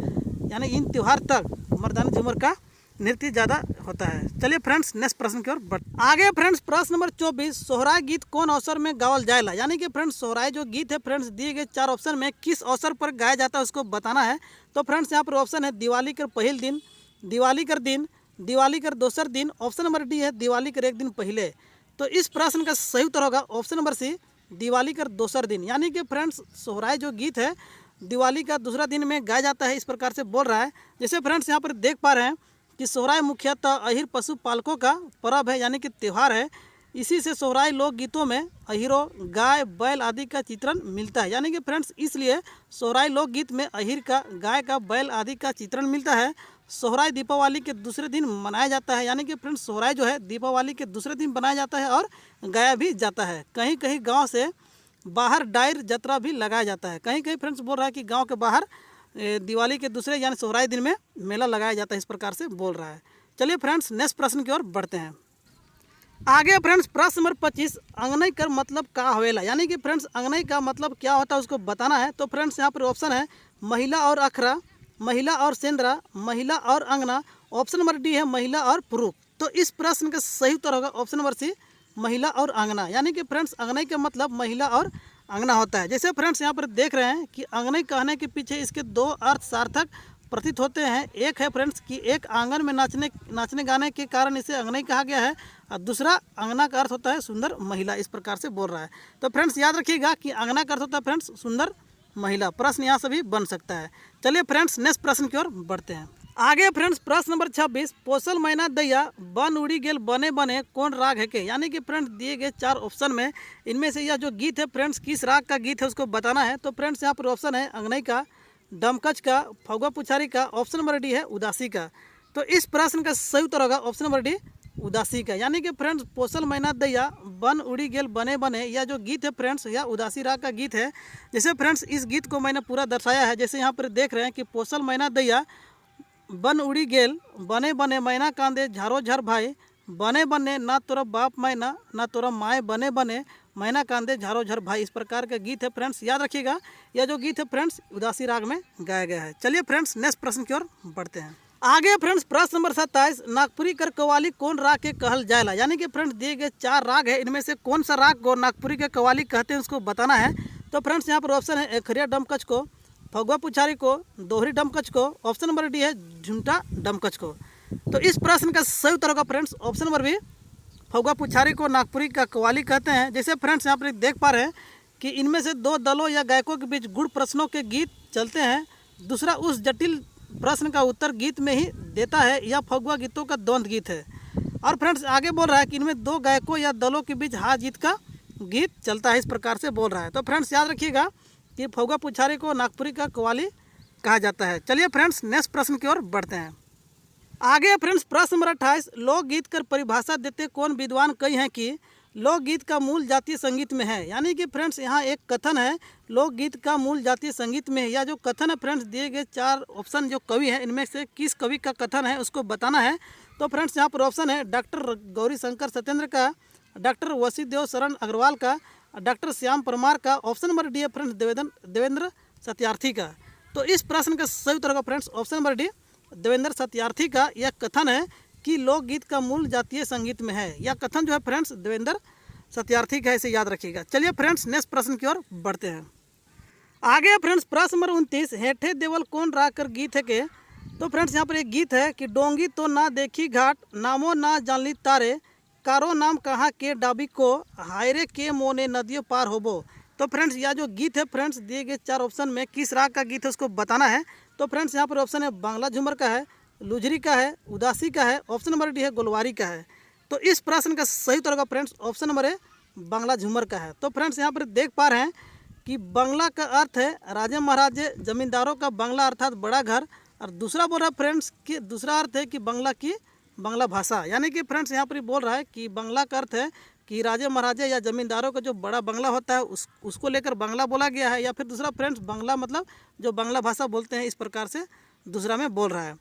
यानी इन त्यौहार तक मर्दानी झूमर का नृत्य ज़्यादा होता है। चलिए फ्रेंड्स नेक्स्ट प्रश्न की ओर बढ़ आगे। फ्रेंड्स प्रश्न नंबर 24, सोहराय गीत कौन अवसर में गावल जाएला। यानी कि फ्रेंड्स सोहराय जो गीत है फ्रेंड्स दिए गए 4 ऑप्शन में किस अवसर पर गाया जाता है उसको बताना है। तो फ्रेंड्स यहाँ पर ऑप्शन है दिवाली कर पहिल दिन, दिवाली कर दिन, दिवाली कर दोसर दिन, ऑप्शन नंबर डी है दिवाली कर एक दिन पहले। तो इस प्रश्न का सही उत्तर होगा ऑप्शन नंबर सी दिवाली कर दोसर दिन। यानी कि फ्रेंड्स सोहराय जो गीत है दिवाली का दूसरा दिन में गाया जाता है। इस प्रकार से बोल रहा है। जैसे फ्रेंड्स यहाँ पर देख पा रहे हैं कि सोहराय मुख्यतः अहिर पशुपालकों का पर्व है यानी कि त्यौहार है। इसी से सोहराय लोकगीतों में अहिरों, गाय, बैल आदि का चित्रण मिलता है। यानी कि फ्रेंड्स इसलिए सोहराय लोकगीत में अहिर का, गाय का, बैल आदि का चित्रण मिलता है। सोहराय दीपावली के दूसरे दिन मनाया जाता है। यानी कि फ्रेंड्स सोहराय जो है दीपावली के दूसरे दिन बनाया जाता है और गाया भी जाता है। कहीं कहीं गांव से बाहर डायर जत्रा भी लगाया जाता है। कहीं कहीं फ्रेंड्स बोल रहा है कि गांव के बाहर दिवाली के दूसरे यानी सोहराय दिन में मेला लगाया जाता है। इस प्रकार से बोल रहा है। चलिए फ्रेंड्स नेक्स्ट प्रश्न की ओर बढ़ते हैं। आगे फ्रेंड्स प्रश्न नंबर 25, अंगनई कर मतलब का होवेला। यानी कि फ्रेंड्स अंगनई का मतलब क्या होता है उसको बताना है। तो फ्रेंड्स यहाँ पर ऑप्शन है महिला और अखरा, महिला और सेंद्रा, महिला और अंगना, ऑप्शन नंबर डी है महिला और पुरुष। तो इस प्रश्न का सही उत्तर होगा ऑप्शन नंबर सी महिला और अंगना। यानी कि फ्रेंड्स अंगनई का मतलब महिला और अंगना होता है। जैसे फ्रेंड्स यहाँ पर देख रहे हैं कि अंगनई कहने के पीछे इसके 2 अर्थ सार्थक प्रतीत होते हैं। एक है फ्रेंड्स कि एक आंगन में नाचने गाने के कारण इसे अंगनई कहा गया है, और दूसरा अंगना का अर्थ होता है सुंदर महिला। इस प्रकार से बोल रहा है। तो फ्रेंड्स याद रखिएगा कि अंगना का अर्थ होता है फ्रेंड्स सुंदर महिला। प्रश्न यहाँ से भी बन सकता है। चलिए फ्रेंड्स नेक्स्ट प्रश्न की ओर बढ़ते हैं। आगे फ्रेंड्स प्रश्न नंबर 26, पोसल मैना दैया बन उड़ी गेल बने बने कौन राग है के। यानी कि फ्रेंड्स दिए गए 4 ऑप्शन में इनमें से यह जो गीत है फ्रेंड्स किस राग का गीत है उसको बताना है। तो फ्रेंड्स यहाँ पर ऑप्शन है अंगनई का, डमकच का, फगुआ पुछारी का, ऑप्शन नंबर डी है उदासी का। तो इस प्रश्न का सही उत्तर होगा ऑप्शन नंबर डी उदासी का। यानी कि फ्रेंड्स पोसल मैना दैया बन उड़ी गेल बने बने यह जो गीत है फ्रेंड्स यह उदासी राग का गीत है। जैसे फ्रेंड्स इस गीत को मैंने पूरा दर्शाया है। जैसे यहाँ पर देख रहे हैं कि पोसल मैना दैया बन उड़ी गेल बने बने मैना कांदे झारो झर भाई, बने बने ना तोरा बाप मैना ना तोरा माए, बने बने मैना कांदे झारो झर भाई। इस प्रकार का गीत है फ्रेंड्स। याद रखिएगा यह जो गीत है फ्रेंड्स उदासी राग में गाया गया है। चलिए फ्रेंड्स नेक्स्ट प्रश्न की ओर बढ़ते हैं। आगे फ्रेंड्स प्रश्न नंबर 27, नागपुरी कर कव्वाली कौन राग के कहल जाएला। यानी कि फ्रेंड्स दिए गए 4 राग है, इनमें से कौन सा राग को नागपुरी के कव्वाली कहते हैं उसको बताना है। तो फ्रेंड्स यहाँ पर ऑप्शन है एकहरिया डमकच को, फगुआ पुछारी को, दोहरी डमकच को, ऑप्शन नंबर डी है झुमटा डमकच को। तो इस प्रश्न का सही उत्तर होगा friends option number B Phagua पुछारी को नागपुरी का कव्वाली कहते हैं। जैसे फ्रेंड्स यहाँ पर देख पा रहे हैं कि इनमें से 2 दलों या गायकों के बीच गुण प्रश्नों के गीत चलते हैं। दूसरा उस जटिल प्रश्न का उत्तर गीत में ही देता है। यह फगुआ गीतों का द्वंद्व गीत है। और फ्रेंड्स आगे बोल रहा है कि इनमें 2 गायकों या दलों के बीच हार जीत का गीत चलता है। इस प्रकार से बोल रहा है। तो फ्रेंड्स याद रखिएगा कि फगुआ पुछारी को नागपुरी का कव्वाली कहा जाता है। चलिए फ्रेंड्स नेक्स्ट प्रश्न की ओर बढ़ते हैं। आगे फ्रेंड्स प्रश्न नंबर 28, लोकगीत कर परिभाषा देते कौन विद्वान कही हैं कि लोकगीत का मूल जातीय संगीत में है। यानी कि फ्रेंड्स यहाँ एक कथन है लोकगीत का मूल जातीय संगीत में है। या जो कथन है फ्रेंड्स दिए गए 4 ऑप्शन जो कवि है इनमें से किस कवि का कथन है उसको बताना है। तो फ्रेंड्स यहाँ पर ऑप्शन है डॉक्टर गौरी शंकर सत्येंद्र का, डॉक्टर वसीदेव शरण अग्रवाल का, डॉक्टर श्याम परमार का, ऑप्शन नंबर डी है फ्रेंड्स देवेंद्र सत्यार्थी का। तो इस प्रश्न का सही उत्तर होगा friends option number D Devendra Satyarthi का। यह कथन है कि लोकगीत का मूल जातीय संगीत में है। यह कथन जो है फ्रेंड्स देवेंद्र सत्यार्थी का है, इसे याद रखिएगा। चलिए फ्रेंड्स नेक्स्ट प्रश्न की ओर बढ़ते हैं। आगे फ्रेंड्स प्रश्न नंबर 29, हेठे देवल कौन राग कर गीत है के। तो फ्रेंड्स यहाँ पर एक गीत है कि डोंगी तो ना देखी घाट, नामो ना जानली तारे, कारो नाम कहाँ के डाबी को, हायरे के मोने नदियों पार होबो। तो फ्रेंड्स यह जो गीत है फ्रेंड्स दिए गए 4 ऑप्शन में किस राग का गीत है उसको बताना है। तो फ्रेंड्स यहाँ पर ऑप्शन है बांग्ला झूमर का है, लुझरी का है, उदासी का है, ऑप्शन नंबर डी है गोलवारी का है। तो इस प्रश्न का सही उत्तर होगा friends option number A Bangla झूमर का है। तो फ्रेंड्स यहाँ पर देख पा रहे हैं कि बांग्ला का अर्थ है राजे महाराजे जमींदारों का बांग्ला अर्थात बड़ा घर, और दूसरा बोल रहा है फ्रेंड्स कि दूसरा अर्थ है कि बांग्ला की बांग्ला भाषा, यानी कि फ्रेंड्स यहाँ पर बोल रहा है कि बांग्ला का अर्थ है कि राजे महाराजे या जमींदारों का जो बड़ा बंगला होता है उसको लेकर बांग्ला बोला गया है, या फिर दूसरा फ्रेंड्स बांग्ला मतलब जो बांग्ला भाषा बोलते हैं इस प्रकार से दूसरा में बोल रहा है।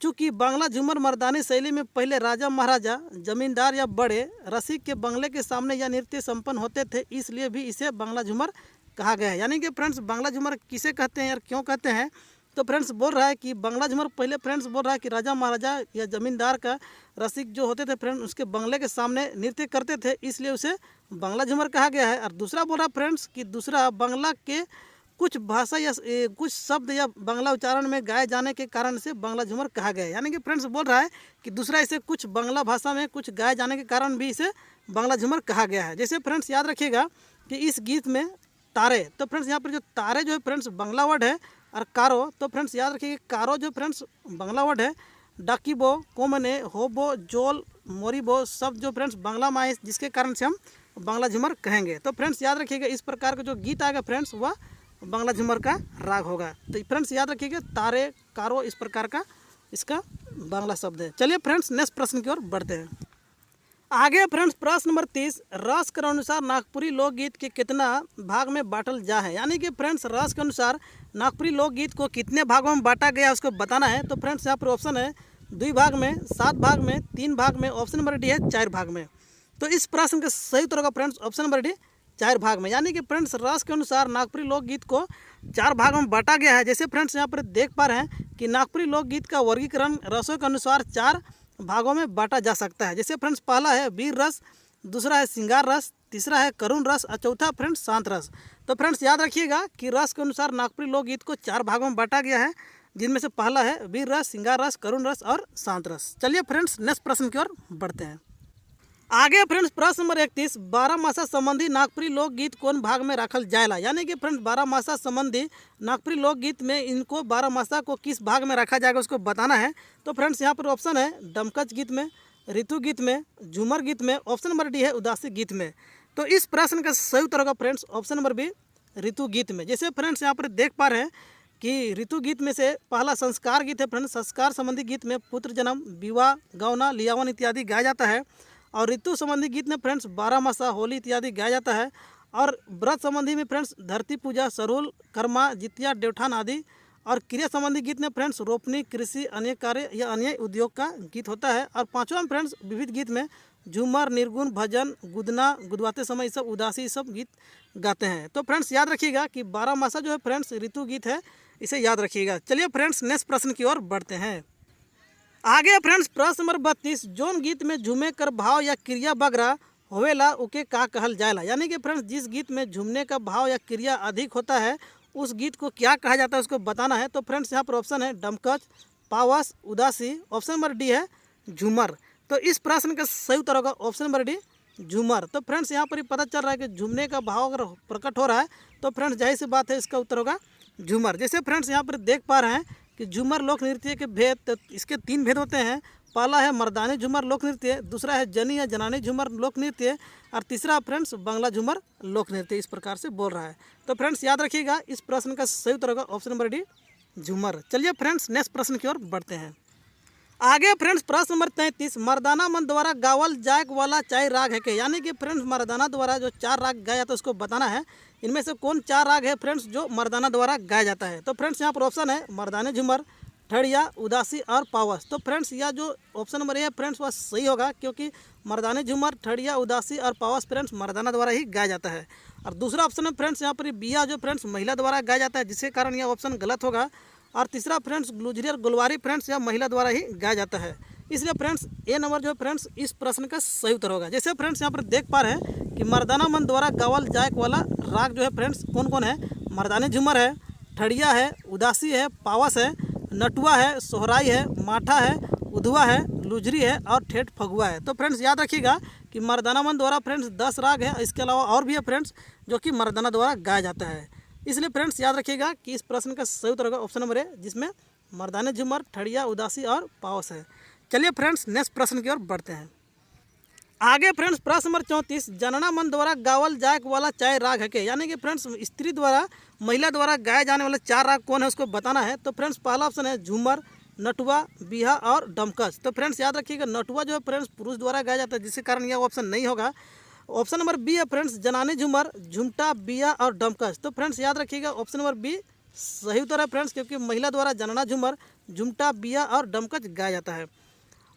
चूँकि बांग्ला झूमर मर्दानी शैली में पहले राजा महाराजा जमींदार या बड़े रसिक के बंगले के सामने यह नृत्य संपन्न होते थे, इसलिए भी इसे बांग्ला झूमर कहा गया है। यानी कि फ्रेंड्स बांग्ला झूमर किसे कहते हैं और क्यों कहते हैं, तो फ्रेंड्स बोल रहा है कि बांग्ला झूमर पहले फ्रेंड्स बोल रहा है कि राजा महाराजा या जमींदार का रसिक जो होते थे फ्रेंड्स उसके बंगले के सामने नृत्य करते थे, इसलिए उसे बांग्ला झूमर कहा गया है। और दूसरा बोल रहा है फ्रेंड्स कि दूसरा बांग्ला के कुछ भाषा या कुछ शब्द या बांग्ला उच्चारण में गाए जाने के कारण से बांग्ला झूमर कहा गया है। यानी कि फ्रेंड्स बोल रहा है कि दूसरा इसे कुछ बांग्ला भाषा में कुछ गाए जाने के कारण भी इसे बांग्ला झूमर कहा गया है। जैसे फ्रेंड्स याद रखिएगा कि इस गीत में तारे, तो फ्रेंड्स यहाँ पर जो तारे जो है फ्रेंड्स बांग्ला वर्ड है, और कारो तो फ्रेंड्स याद रखिए कारो जो फ्रेंड्स बांग्ला वर्ड है, डाकीबो, कोमने, होबो, जोल, मोरीबो सब जो फ्रेंड्स बांग्ला में आए जिसके कारण से हम बांग्ला झूमर कहेंगे। तो फ्रेंड्स याद रखिएगा इस प्रकार का जो गीत आएगा फ्रेंड्स वह बांग्ला झूमर का राग होगा। तो फ्रेंड्स याद रखिएगा तारे कारो इस प्रकार का इसका बांग्ला शब्द है। चलिए फ्रेंड्स नेक्स्ट प्रश्न की ओर बढ़ते हैं। आगे फ्रेंड्स प्रश्न नंबर 30, रस के अनुसार नागपुरी लोकगीत के कितना भाग में बांटल जा है। यानी कि फ्रेंड्स रस के अनुसार नागपुरी लोकगीत को कितने भागों में बांटा गया उसको बताना है। तो फ्रेंड्स यहाँ पर ऑप्शन है 2 भाग में, 7 भाग में, 3 भाग में, ऑप्शन नंबर डी है 4 भाग में। तो इस प्रश्न का सही उत्तर होगा फ्रेंड्स ऑप्शन नंबर डी 4 भाग में। यानी कि फ्रेंड्स रस के अनुसार नागपुरी लोकगीत को 4 भागों में बांटा गया है। जैसे फ्रेंड्स यहाँ पर देख पा रहे हैं कि नागपुरी लोकगीत का वर्गीकरण रसों के अनुसार 4 भागों में बांटा जा सकता है। जैसे फ्रेंड्स पहला है वीर रस, दूसरा है श्रृंगार रस, तीसरा है करुण रस और चौथा फ्रेंड्स शांत रस। तो फ्रेंड्स याद रखिएगा कि रस के अनुसार नागपुरी लोकगीत को 4 भागों में बांटा गया है, जिनमें से पहला है वीर रस, श्रृंगार रस, करुण रस और शांत रस। चलिए फ्रेंड्स नेक्स्ट प्रश्न की ओर बढ़ते हैं। आगे फ्रेंड्स प्रश्न नंबर 31, 12 मासा संबंधी नागपुरी लोकगीत कौन भाग में रखल जाएला। यानी कि फ्रेंड्स 12 मासा संबंधी नागपुरी लोकगीत में इनको 12 मासा को किस भाग में रखा जाएगा उसको बताना है। तो फ्रेंड्स यहाँ पर ऑप्शन है डमकच गीत में, ऋतु गीत में, झूमर गीत में, ऑप्शन नंबर डी है उदासी गीत में। तो इस प्रश्न का सही उत्तर होगा फ्रेंड्स ऑप्शन नंबर बी ऋतु गीत में। जैसे फ्रेंड्स यहाँ पर देख पा रहे हैं कि ऋतु गीत में से पहला संस्कार गीत है फ्रेंड्स। संस्कार संबंधी गीत में पुत्र जन्म, विवाह, गौना, लियावन इत्यादि गाया जाता है। और ऋतु संबंधी गीत में फ्रेंड्स 12 मासा, होली इत्यादि गाया जाता है। और व्रत संबंधी में फ्रेंड्स धरती पूजा, सरूल, कर्मा, जितिया, देवठान आदि। और क्रिया संबंधी गीत में फ्रेंड्स रोपनी, कृषि, अन्य कार्य या अन्य उद्योग का गीत होता है। और पांचवा में फ्रेंड्स विविध गीत में झूमर, निर्गुण, भजन, गुदना, गुदवाते समय ये सब उदासी सब गीत गाते हैं। तो फ्रेंड्स याद रखिएगा कि 12 मासा जो है फ्रेंड्स ऋतु गीत है, इसे याद रखिएगा। चलिए फ्रेंड्स नेक्स्ट प्रश्न की ओर बढ़ते हैं। आगे फ्रेंड्स प्रश्न नंबर 32, जोन गीत में झूमे कर भाव या क्रिया बगरा होवेला उके का कहल जाएला। यानी कि फ्रेंड्स जिस गीत में झूमने का भाव या क्रिया अधिक होता है उस गीत को क्या कहा जाता है उसको बताना है। तो फ्रेंड्स यहाँ पर ऑप्शन है डमकच, पावस, उदासी, ऑप्शन नंबर डी है झूमर। तो इस प्रश्न का सही उत्तर होगा ऑप्शन नंबर डी झूमर। तो फ्रेंड्स यहाँ पर ही पता चल रहा है कि झूमने का भाव अगर प्रकट हो रहा है तो फ्रेंड्स जाहिर सी बात है इसका उत्तर होगा झूमर। जैसे फ्रेंड्स यहाँ पर देख पा रहे हैं कि झूमर लोक नृत्य के भेद, तो इसके 3 भेद होते हैं। पहला है मर्दानी झूमर लोक नृत्य, दूसरा है जनी या जनानी झूमर लोक नृत्य और तीसरा फ्रेंड्स बांग्ला झूमर लोक नृत्य। इस प्रकार से बोल रहा है। तो फ्रेंड्स याद रखिएगा इस प्रश्न का सही उत्तर होगा ऑप्शन नंबर डी झूमर। चलिए फ्रेंड्स नेक्स्ट प्रश्न की ओर बढ़ते हैं। आगे फ्रेंड्स प्रश्न नंबर 33, मर्दाना मन द्वारा गावल जायक वाला 4 राग है के। यानी कि फ्रेंड्स मर्दाना द्वारा जो 4 राग गाया जाता है उसको बताना है। इनमें से कौन 4 राग है फ्रेंड्स जो मर्दाना द्वारा गाया जाता है। तो फ्रेंड्स यहाँ पर ऑप्शन है मर्दानी झूमर, ठड़िया, उदासी और पावस। तो फ्रेंड्स यह जो ऑप्शन नंबर है फ्रेंड्स वह सही होगा, क्योंकि मर्दानी झूमर, ठड़िया, उदासी और पावस फ्रेंड्स मर्दाना द्वारा ही गाया जाता है। और दूसरा ऑप्शन है फ्रेंड्स यहाँ पर बिया जो फ्रेंड्स महिला द्वारा गाया जाता है, जिसके कारण यह ऑप्शन गलत होगा। और तीसरा फ्रेंड्स गुलझरी और गुलवारी फ्रेंड्स यह महिला द्वारा ही गाया जाता है। इसलिए फ्रेंड्स ए नंबर जो है फ्रेंड्स इस प्रश्न का सही उत्तर होगा। जैसे फ्रेंड्स यहाँ पर देख पा रहे हैं कि मर्दाना मन द्वारा गावल जायक वाला राग जो है फ्रेंड्स कौन कौन है। मर्दानी झूमर है, ठड़िया है, उदासी है, पावस है, नटुआ है, सोहराई है, माठा है, उधवा है, लुझरी है और ठेठ फगुआ है। तो फ्रेंड्स याद रखिएगा कि मर्दाना मन द्वारा फ्रेंड्स 10 राग है, इसके अलावा और भी है फ्रेंड्स जो कि मर्दाना द्वारा गाया जाता है। इसलिए फ्रेंड्स याद रखिएगा कि इस प्रश्न का सही उत्तर होगा ऑप्शन नंबर ए, जिसमें मर्दानी झूमर, ठड़िया, उदासी और पावस है। चलिए फ्रेंड्स नेक्स्ट प्रश्न की ओर बढ़ते हैं। आगे फ्रेंड्स प्रश्न नंबर 34, जनना मन द्वारा गावल जायक वाला चाय राग है के, यानी कि फ्रेंड्स स्त्री द्वारा महिला द्वारा गाए जाने वाले 4 राग कौन है उसको बताना है। तो फ्रेंड्स पहला ऑप्शन है झूमर, नटुआ, बिहा और डमकच। तो फ्रेंड्स याद रखिएगा नटुआ जो है फ्रेंड्स पुरुष द्वारा गाया जाता है, जिसके कारण यह ऑप्शन नहीं होगा। ऑप्शन नंबर बी है फ्रेंड्स जनानी झूमर, झुमटा, बिया और डमकच। तो फ्रेंड्स याद रखिएगा ऑप्शन नंबर बी सही उत्तर है फ्रेंड्स, क्योंकि महिला द्वारा जनना झूमर, झुमटा, बिया और डमकच गाया जाता है।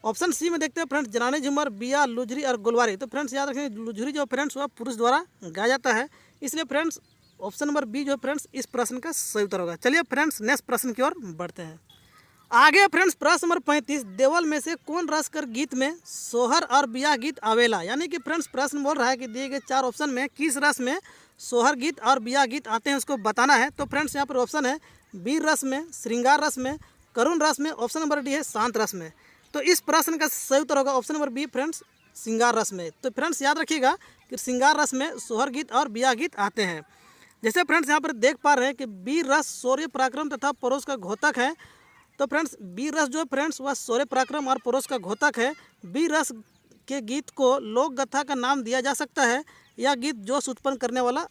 ऑप्शन सी में देखते हैं फ्रेंड्स जनानी झूमर, बिया, लुझरी और गोलवारी। तो फ्रेंड्स याद रखें लुझरी जो फ्रेंड्स वह पुरुष द्वारा गाया जाता है, इसलिए फ्रेंड्स ऑप्शन नंबर बी जो फ्रेंड्स इस प्रश्न का सही उत्तर होगा। चलिए फ्रेंड्स नेक्स्ट प्रश्न की ओर बढ़ते हैं। आगे फ्रेंड्स प्रश्न नंबर 35, देवल में से कौन रस कर गीत में सोहर और बियाह गीत आवेला, यानी कि फ्रेंड्स प्रश्न बोल रहा है कि दिए गए 4 ऑप्शन में किस रस में सोहर गीत और बियाह गीत आते हैं उसको बताना है। तो फ्रेंड्स यहाँ पर ऑप्शन है वीर रस में, श्रृंगार रस में, करुण रस में, ऑप्शन नंबर डी है शांत रस में। तो इस प्रश्न का सही उत्तर होगा ऑप्शन नंबर बी फ्रेंड्स श्रृंगार रस में। तो फ्रेंड्स याद रखिएगा कि श्रृंगार रस में सोहर गीत और बियाह गीत आते हैं। जैसे फ्रेंड्स यहाँ पर देख पा रहे हैं कि वीर रस शौर्य पराक्रम तथा परोस का घोतक है। तो फ्रेंड्स वीर रस जो है फ्रेंड्स वह शौर्य पराक्रम और परोस का घोतक है। वीर रस के गीत को लोक गाथा का नाम दिया जा सकता है। यह गीत जोश उत्पन्न करने वाला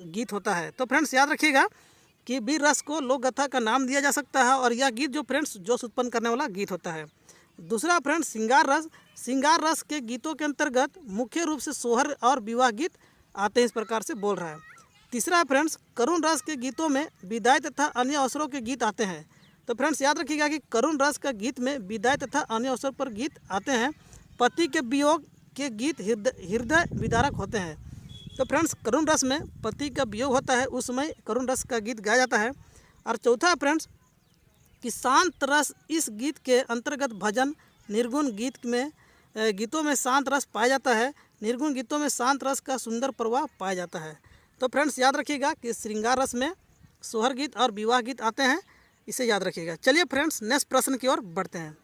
गीत होता है। तो फ्रेंड्स याद रखिएगा कि वीर रस को लोक गाथा का नाम दिया जा सकता है और यह गीत जो फ्रेंड्स जोश उत्पन्न करने वाला गीत होता है। दूसरा फ्रेंड्स श्रृंगार रस के गीतों के अंतर्गत मुख्य रूप से सोहर और विवाह गीत आते हैं, इस प्रकार से बोल रहा है। तीसरा फ्रेंड्स करुण रस के गीतों में विदाई तथा अन्य अवसरों के गीत आते हैं। तो फ्रेंड्स याद रखिएगा कि करुण रस का गीत में विदाई तथा अन्य अवसर पर गीत आते हैं। पति के वियोग के गीत हृदय विदारक होते हैं। तो फ्रेंड्स करुण रस में पति का वियोग होता है, उस समय करुण रस का गीत गाया जाता है। और चौथा फ्रेंड्स कि शांत रस, इस गीत के अंतर्गत भजन निर्गुण गीतों में शांत रस पाया जाता है। निर्गुण गीतों में शांत रस का सुंदर प्रवाह पाया जाता है। तो फ्रेंड्स याद रखिएगा कि श्रृंगार रस में सोहर गीत और विवाह गीत आते हैं, इसे याद रखिएगा। चलिए फ्रेंड्स नेक्स्ट प्रश्न की ओर बढ़ते हैं।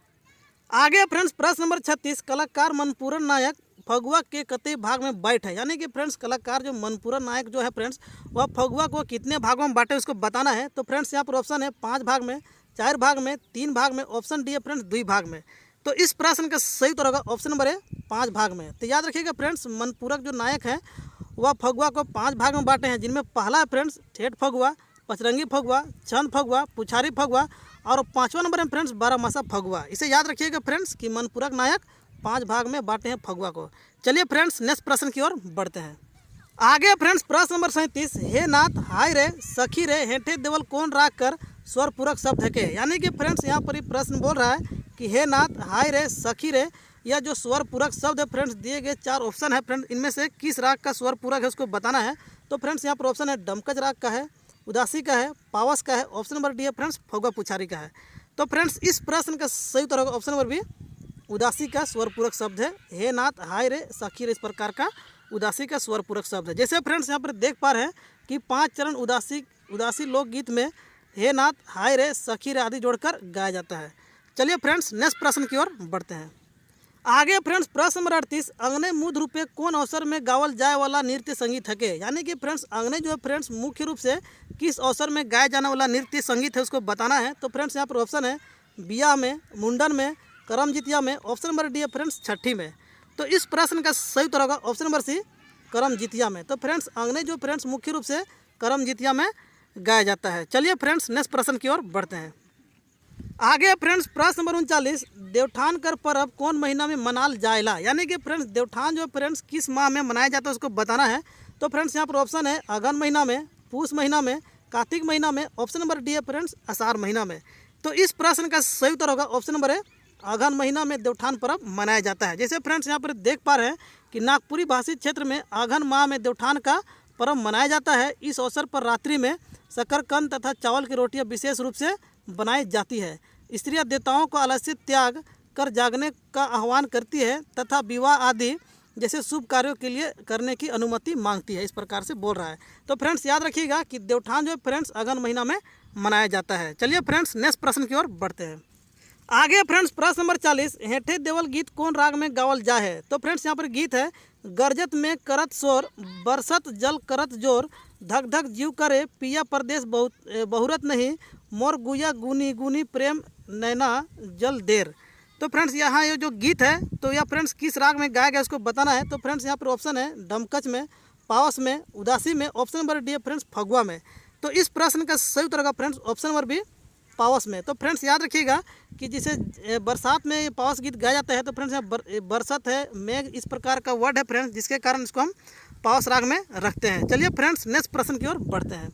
आगे फ्रेंड्स प्रश्न नंबर 36, कलाकार मनपूरन नायक फगुआ के कते भाग में बांट है, यानी कि फ्रेंड्स कलाकार जो मनपूरन नायक जो है फ्रेंड्स वह फगुआ को कितने भागों में बांटे उसको बताना है। तो फ्रेंड्स यहाँ पर ऑप्शन है 5 भाग में, 4 भाग में, 3 भाग में, ऑप्शन डी है फ्रेंड्स 2 भाग में। तो इस प्रश्न का सही उत्तर होगा ऑप्शन नंबर ए 5 भाग में। तो याद रखिएगा फ्रेंड्स मनपूरक जो नायक है वह फगुआ को 5 भाग में बांटे हैं, जिनमें पहला है फ्रेंड्स ठेठ फगुआ, पचरंगी फगुआ, छंद फगुआ, पुछारी फगुआ और 5वां नंबर है फ्रेंड्स बारहमासा फगुआ। इसे याद रखिएगा फ्रेंड्स कि मनपूरक नायक 5 भाग में बांटे हैं फगुआ को। चलिए फ्रेंड्स नेक्स्ट प्रश्न की ओर बढ़ते हैं। आगे फ्रेंड्स प्रश्न नंबर 37, हे नाथ हाय रे सखी रे हेठे देवल कौन राग कर स्वर पूरक शब्द है के, यानी कि फ्रेंड्स यहाँ पर ही प्रश्न बोल रहा है कि हे नाथ हाय रे सखी रे, यह जो स्वर पूरक शब्द है फ्रेंड्स दिए गए 4 ऑप्शन है फ्रेंड्स, इनमें से किस राग का स्वर पूरक है उसको बताना है। तो फ्रेंड्स यहाँ पर ऑप्शन है डमकच राग का है, उदासी का है, पावस का है, ऑप्शन नंबर डी है फ्रेंड्स फगुआ पुछारी का है। तो फ्रेंड्स इस प्रश्न का सही उत्तर होगा ऑप्शन नंबर बी उदासी का स्वर पूरक शब्द है। हे नाथ हाय रे सखी रे इस प्रकार का उदासी का स्वर पूरक शब्द है। जैसे फ्रेंड्स यहाँ पर देख पा रहे हैं कि 5 चरण उदासी लोकगीत में हे नाथ हाय रे सखी रे आदि जोड़कर गाया जाता है। चलिए फ्रेंड्स नेक्स्ट प्रश्न की ओर बढ़ते हैं। आगे फ्रेंड्स प्रश्न नंबर 38, अंगने मुद्र रूपे कौन अवसर में गावल जाए वाला नृत्य संगीत है के, यानी कि फ्रेंड्स अंगने जो है फ्रेंड्स मुख्य रूप से किस अवसर में गाया जाने वाला नृत्य संगीत है उसको बताना है। तो फ्रेंड्स यहाँ पर ऑप्शन है बियाह में, मुंडन में, करम जितिया में, ऑप्शन नंबर डी है फ्रेंड्स छठी में। तो इस प्रश्न का सही उत्तर होगा ऑप्शन नंबर सी करम जितिया में। तो फ्रेंड्स अंगने जो फ्रेंड्स मुख्य रूप से करम जितिया में गाया जाता है। चलिए फ्रेंड्स नेक्स्ट प्रश्न की ओर बढ़ते हैं। आगे फ्रेंड्स प्रश्न नंबर 39, देवठान कर पर्व कौन महीना में मनाल जाएला, यानी कि फ्रेंड्स देवठान जो फ्रेंड्स किस माह में मनाया जाता है उसको बताना है। तो फ्रेंड्स यहाँ पर ऑप्शन है अगहन महीना में, पूस महीना में, कार्तिक महीना में, ऑप्शन नंबर डी है फ्रेंड्स आषाढ़ महीना में। तो इस प्रश्न का सही उत्तर होगा ऑप्शन नंबर है अगहन महीना में देवठान पर्व मनाया जाता है। जैसे फ्रेंड्स यहाँ पर देख पा रहे हैं कि नागपुरी भाषी क्षेत्र में अगहन माह में देवठान का पर्व मनाया जाता है। इस अवसर पर रात्रि में शकरकंद तथा चावल की रोटियां विशेष रूप से बनाई जाती है। स्त्रियां देवताओं को आलस्य त्याग कर जागने का आह्वान करती है तथा विवाह आदि जैसे शुभ कार्यों के लिए करने की अनुमति मांगती है। इस प्रकार से बोल रहा है। तो फ्रेंड्स याद रखिएगा कि देवउठान जो है फ्रेंड्स अगहन महीना में मनाया जाता है। चलिए फ्रेंड्स नेक्स्ट प्रश्न की ओर बढ़ते हैं। आगे फ्रेंड्स प्रश्न नंबर 40, हेठे देवल गीत कौन राग में गावल जा है। तो फ्रेंड्स यहाँ पर गीत है, गरजत में करत शोर, बरसत जल करत जोर, धक धक जीव करे, पिया परदेश बहुरत नहीं, मोर गुया गुनी गुनी प्रेम नैना जल देर। तो फ्रेंड्स यहाँ ये जो गीत है तो यह फ्रेंड्स किस राग में गाया गया उसको बताना है। तो फ्रेंड्स यहाँ पर ऑप्शन है डमकच में, पावस में, उदासी में, ऑप्शन नंबर डी है फ्रेंड्स फगुआ में। तो इस प्रश्न का सही उत्तर होगा फ्रेंड्स ऑप्शन नंबर बी पावस में। तो फ्रेंड्स याद रखिएगा कि जिसे बरसात में ये पावस गीत गाया जाता है तो फ्रेंड्स यहाँ बरसत है, मेघ, इस प्रकार का वर्ड है फ्रेंड्स, जिसके कारण इसको हम पावस राग में रखते हैं। चलिए फ्रेंड्स नेक्स्ट प्रश्न की ओर बढ़ते हैं।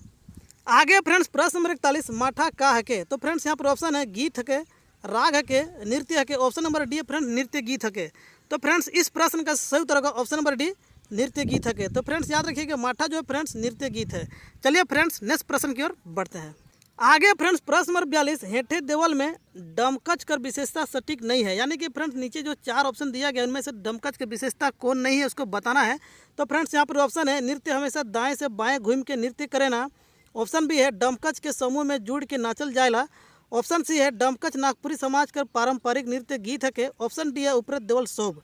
आगे फ्रेंड्स प्रश्न नंबर 41, माठा का हके। तो फ्रेंड्स यहाँ पर ऑप्शन है गीत हके, राग हके, नृत्य हके, ऑप्शन नंबर डी है फ्रेंड्स नृत्य गीत हके। तो फ्रेंड्स इस प्रश्न का सही उत्तर होगा ऑप्शन नंबर डी नृत्य गीत हके। तो फ्रेंड्स याद रखिएगा माठा जो है फ्रेंड्स नृत्य गीत है। चलिए फ्रेंड्स नेक्स्ट प्रश्न की ओर बढ़ते हैं। आगे फ्रेंड्स प्रश्न नंबर 42, हेठे देवल में डमकच कर विशेषता सटीक नहीं है। यानी कि फ्रेंड्स नीचे जो 4 ऑप्शन दिया गया उनमें से डमकच की विशेषता कौन नहीं है उसको बताना है। तो फ्रेंड्स यहाँ पर ऑप्शन है नृत्य हमेशा दाएं से बाएं घूम के नृत्य करे ना, ऑप्शन बी है डमकच के समूह में जुड़ के नाचल जायला, ऑप्शन सी है डमकच नागपुरी समाज का पारंपरिक नृत्य गीत है के, ऑप्शन डी है उपरत देवल शोभ।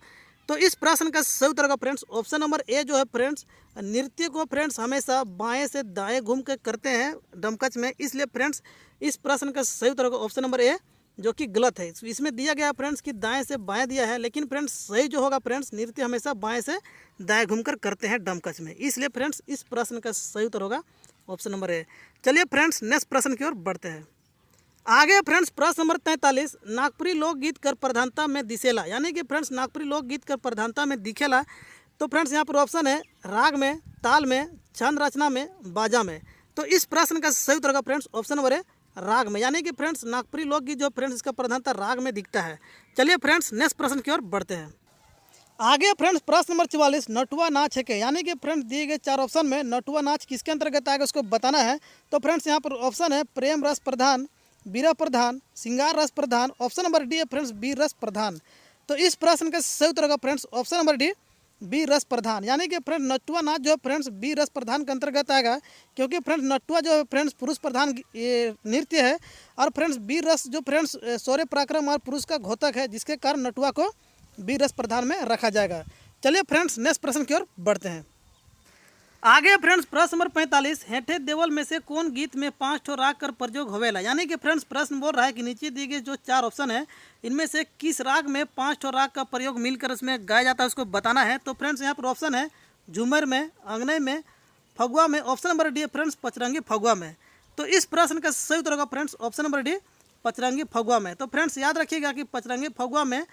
तो इस प्रश्न का सही उत्तर होगा फ्रेंड्स ऑप्शन नंबर ए जो है फ्रेंड्स नृत्य को फ्रेंड्स हमेशा बाएं से दाएं घूम कर करते हैं डमकच में, इसलिए फ्रेंड्स इस प्रश्न का सही उत्तर होगा ऑप्शन नंबर ए, जो कि गलत है। इसमें दिया गया फ्रेंड्स कि दाएं से बाएं दिया है, लेकिन फ्रेंड्स सही जो होगा फ्रेंड्स नृत्य हमेशा बाएं से दाएं घूमकर करते हैं डमकच में, इसलिए फ्रेंड्स इस प्रश्न का सही उत्तर होगा ऑप्शन नंबर ए। चलिए फ्रेंड्स नेक्स्ट प्रश्न की ओर बढ़ते हैं। आगे फ्रेंड्स प्रश्न नंबर 43, नागपुरी लोकगीत कर प्रधानता में दिखेला। यानी कि फ्रेंड्स नागपुरी लोकगीत कर प्रधानता में दिखेला। तो फ्रेंड्स यहाँ पर ऑप्शन है राग में, ताल में, छंद रचना में, बाजा में। तो इस प्रश्न का सही उत्तर होगा फ्रेंड्स ऑप्शन नंबर ए राग में। यानी कि फ्रेंड्स नागपुरी लोकगीत जो फ्रेंड्स इसका प्रधानता राग में दिखता है। चलिए फ्रेंड्स नेक्स्ट प्रश्न की ओर बढ़ते हैं। आगे फ्रेंड्स प्रश्न नंबर 44, नटुआ नाच है के। यानी कि फ्रेंड्स दिए गए 4 ऑप्शन में नटुआ नाच किसके अंतर्गत आएगा उसको बताना है। तो फ्रेंड्स यहाँ पर ऑप्शन है प्रेम रस प्रधान, बीरा प्रधान, श्रृंगार रस प्रधान, ऑप्शन नंबर डी है फ्रेंड्स बी रस प्रधान। तो इस प्रश्न का सही उत्तर होगा फ्रेंड्स ऑप्शन नंबर डी बी रस प्रधान। यानी कि फ्रेंड्स नटुआ नाच जो है फ्रेंड्स बी रस प्रधान के अंतर्गत आएगा, क्योंकि फ्रेंड्स नटुआ जो है फ्रेंड्स पुरुष प्रधान नृत्य है और फ्रेंड्स बी रस जो फ्रेंड्स शौर्य पराक्रम और पुरुष का घोतक है, जिसके कारण नटुआ को बी रस प्रधान में रखा जाएगा। चलिए फ्रेंड्स नेक्स्ट प्रश्न की ओर बढ़ते हैं। आगे फ्रेंड्स प्रश्न नंबर 45, हेठे देवल में से कौन गीत में 5 ठो राग कर प्रयोग होवेला। यानी कि फ्रेंड्स प्रश्न बोल रहा है कि नीचे दिए गए जो 4 ऑप्शन है इनमें से किस राग में 5 ठो राग का प्रयोग मिलकर उसमें गाया जाता है उसको बताना है। तो फ्रेंड्स यहाँ पर ऑप्शन है झूमर में, अंगनई में, फगुआ में, ऑप्शन नंबर डी है फ्रेंड्स पचरंगी फगुआ में। तो इस प्रश्न का सही उत्तर होगा फ्रेंड्स ऑप्शन नंबर डी पचरंगी फगुआ में। तो फ्रेंड्स याद रखिएगा कि पचरंगी फगुआ में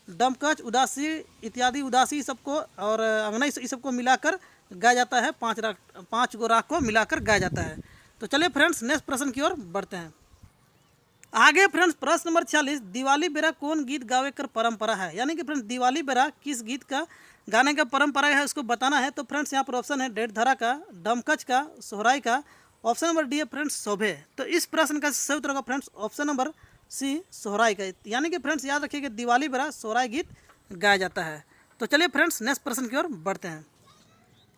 डमकच, उदासी इत्यादि, उदासी सबको और अंगनई इस सबको मिलाकर गाया जाता है, 5 गो राग को मिलाकर गाया जाता है। तो चलिए फ्रेंड्स नेक्स्ट प्रश्न की ओर बढ़ते हैं। आगे फ्रेंड्स प्रश्न नंबर 46, दिवाली बेरा कौन गीत गावे कर परंपरा है। यानी कि फ्रेंड्स दिवाली बेरा किस गीत का गाने का परंपरा है उसको बताना है। तो फ्रेंड्स यहाँ पर ऑप्शन है डेढ़ धरा का, डमकच का, सोहराई का, ऑप्शन नंबर डी है फ्रेंड्स शोभे। तो इस प्रश्न का सही उत्तर होगा friends option number C Sohrai का। यानी कि फ्रेंड्स याद रखिए कि दिवाली बेरा सोहराई गीत गाया जाता है। तो चलिए फ्रेंड्स नेक्स्ट प्रश्न की ओर बढ़ते हैं।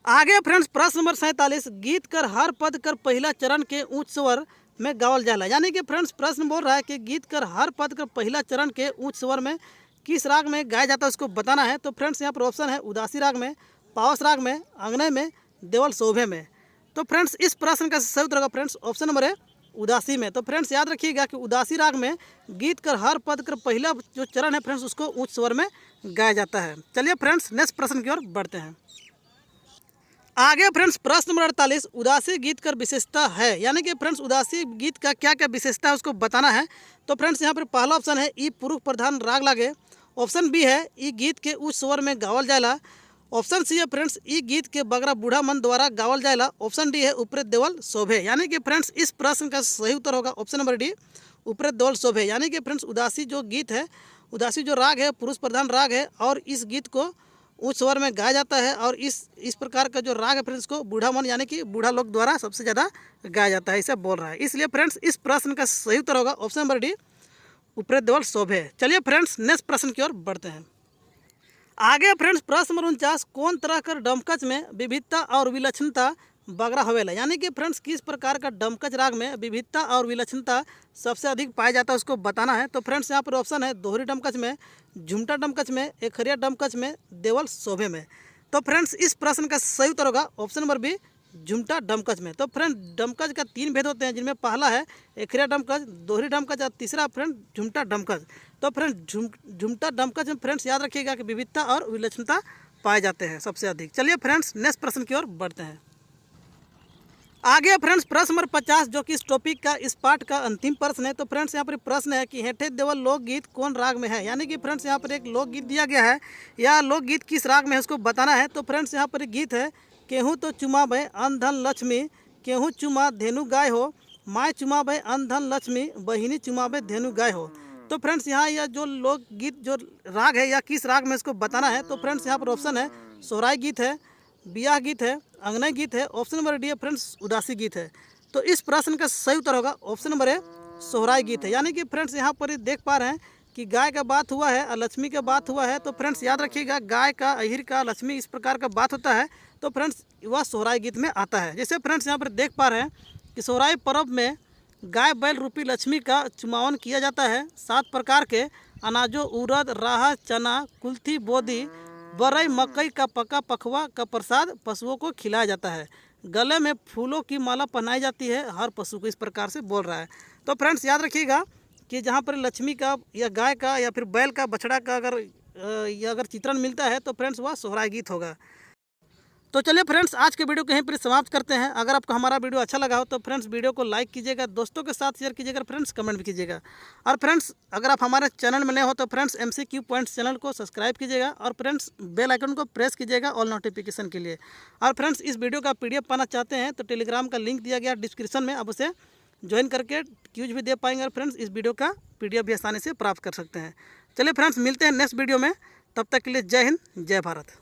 आगे फ्रेंड्स प्रश्न नंबर 47, गीत कर हर पद कर पहला चरण के उच्च स्वर में गावल जाला। यानी कि फ्रेंड्स प्रश्न बोल रहा है कि गीत कर हर पद कर पहला चरण के उच्च स्वर में किस राग में गाया जाता है उसको बताना है। तो फ्रेंड्स यहाँ पर ऑप्शन है उदासी राग में, पावस राग में, अंगनई में, देवल शोभे में। तो फ्रेंड्स इस प्रश्न का सही उत्तर होगा फ्रेंड्स ऑप्शन नंबर है उदासी में। तो फ्रेंड्स याद रखिएगा कि उदासी राग में गीत कर हर पद कर पहला जो चरण है फ्रेंड्स उसको उच्च स्वर में गाया जाता है। चलिए फ्रेंड्स नेक्स्ट प्रश्न की ओर बढ़ते हैं। आगे फ्रेंड्स प्रश्न नंबर 48, उदासी गीत का विशेषता है। यानी कि फ्रेंड्स उदासी गीत का क्या क्या विशेषता है उसको बताना है। तो फ्रेंड्स यहाँ पर पहला ऑप्शन है ई पुरुष प्रधान राग लागे, ऑप्शन बी है ई गीत के उच्च स्वर में गावल जायला, ऑप्शन सी है फ्रेंड्स ई गीत के बगरा बूढ़ा मन द्वारा गावल जायला, ऑप्शन डी है उपरेत देवल शोभे। यानी कि फ्रेंड्स इस प्रश्न का सही उत्तर होगा ऑप्शन नंबर डी उपरेत देवल शोभे। यानी कि फ्रेंड्स उदासी जो गीत है, उदासी जो राग है पुरुष प्रधान राग है और इस गीत को उच्च स्वर में गाया जाता है और इस प्रकार का जो राग है फ्रेंड्स को बूढ़ा मन यानी कि बूढ़ा लोग द्वारा सबसे ज़्यादा गाया जाता है, इसे बोल रहा है। इसलिए फ्रेंड्स इस प्रश्न का सही उत्तर होगा ऑप्शन नंबर डी ऊपरी देवल शोभे। चलिए फ्रेंड्स नेक्स्ट प्रश्न की ओर बढ़ते हैं। आगे फ्रेंड्स प्रश्न नंबर 49, कौन तरह कर डमकच में विविधता और विलक्षणता बगरा होवेला, यानी कि फ्रेंड्स किस प्रकार का डमकच राग में विविधता और विलक्षणता सबसे अधिक पाया जाता है उसको बताना है। तो फ्रेंड्स यहाँ पर ऑप्शन है दोहरी डमकच में, झुमटा डमकच में, एकहरिया डमकच में, देवल शोभे में। तो फ्रेंड्स इस प्रश्न का सही उत्तर होगा ऑप्शन नंबर बी, झुमटा डमकच में। तो फ्रेंड डमकच का 3 भेद होते हैं, जिनमें पहला है एकहरिया डमकच, दोहरी डमकच और तीसरा फ्रेंड झुमटा डमकच। तो फ्रेंड झुमटा डमकच में फ्रेंड्स याद रखिएगा कि विविधता और विलक्षणता पाए जाते हैं सबसे अधिक। चलिए फ्रेंड्स नेक्स्ट प्रश्न की ओर बढ़ते हैं। आगे फ्रेंड्स प्रश्न नंबर 50, जो कि इस टॉपिक का इस पार्ट का अंतिम प्रश्न है। तो फ्रेंड्स यहाँ पर प्रश्न है कि हेठे देवल लोकगीत कौन राग में है, यानी कि फ्रेंड्स यहाँ पर एक लोकगीत दिया गया है, या लोकगीत किस राग में है उसको बताना है। तो फ्रेंड्स यहाँ पर एक गीत है, केहूँ तो चुमा भय अन धन लक्ष्मी, केहूँ चुमा धेनु गाय हो, माय चुमा भय अन धन लक्ष्मी, बहिनी चुमा भय धेनु गाय हो। तो फ्रेंड्स यहाँ यह जो लोकगीत जो राग है या किस राग में इसको बताना है। तो फ्रेंड्स यहाँ पर ऑप्शन है सोहराई गीत है, बियाह गीत है, अंगनई गीत है, ऑप्शन नंबर डी है फ्रेंड्स उदासी गीत है। तो इस प्रश्न का सही उत्तर होगा ऑप्शन नंबर ए, सोहराई गीत है। यानी कि फ्रेंड्स यहाँ पर देख पा रहे हैं कि गाय का बात हुआ है और लक्ष्मी का बात हुआ है। तो फ्रेंड्स याद रखिएगा गाय का, अहिर का, लक्ष्मी इस प्रकार का बात होता है तो फ्रेंड्स वह सोहराई गीत में आता है। जैसे फ्रेंड्स यहाँ पर देख पा रहे हैं कि सोहराई पर्व में गाय बैल रूपी लक्ष्मी का चुमावन किया जाता है। 7 प्रकार के अनाजों उड़द, राह, चना, कुल्थी, बोदी, बरई, मकई का पका पखवा का प्रसाद पशुओं को खिलाया जाता है। गले में फूलों की माला पहनाई जाती है हर पशु को, इस प्रकार से बोल रहा है। तो फ्रेंड्स याद रखिएगा कि जहाँ पर लक्ष्मी का या गाय का या फिर बैल का, बछड़ा का अगर चित्रण मिलता है तो फ्रेंड्स वह सोहराई गीत होगा। तो चलिए फ्रेंड्स आज के वीडियो को यहीं पर समाप्त करते हैं। अगर आपको हमारा वीडियो अच्छा लगा हो तो फ्रेंड्स वीडियो को लाइक कीजिएगा, दोस्तों के साथ शेयर कीजिएगा, फ्रेंड्स कमेंट भी कीजिएगा। और फ्रेंड्स अगर आप हमारे चैनल में नए हो तो फ्रेंड्स MCQ पॉइंट्स चैनल को सब्सक्राइब कीजिएगा और फ्रेंड्स बेल आइकन को प्रेस कीजिएगा ऑल नोटिफिकेशन के लिए। और फ्रेंड्स इस वीडियो का PDF पाना चाहते हैं तो टेलीग्राम का लिंक दिया गया डिस्क्रिप्शन में, आप उसे ज्वाइन करके क्यूज भी दे पाएंगे और फ्रेंड्स इस वीडियो का PDF भी आसानी से प्राप्त कर सकते हैं। चलिए फ्रेंड्स मिलते हैं नेक्स्ट वीडियो में, तब तक के लिए जय हिंद, जय भारत।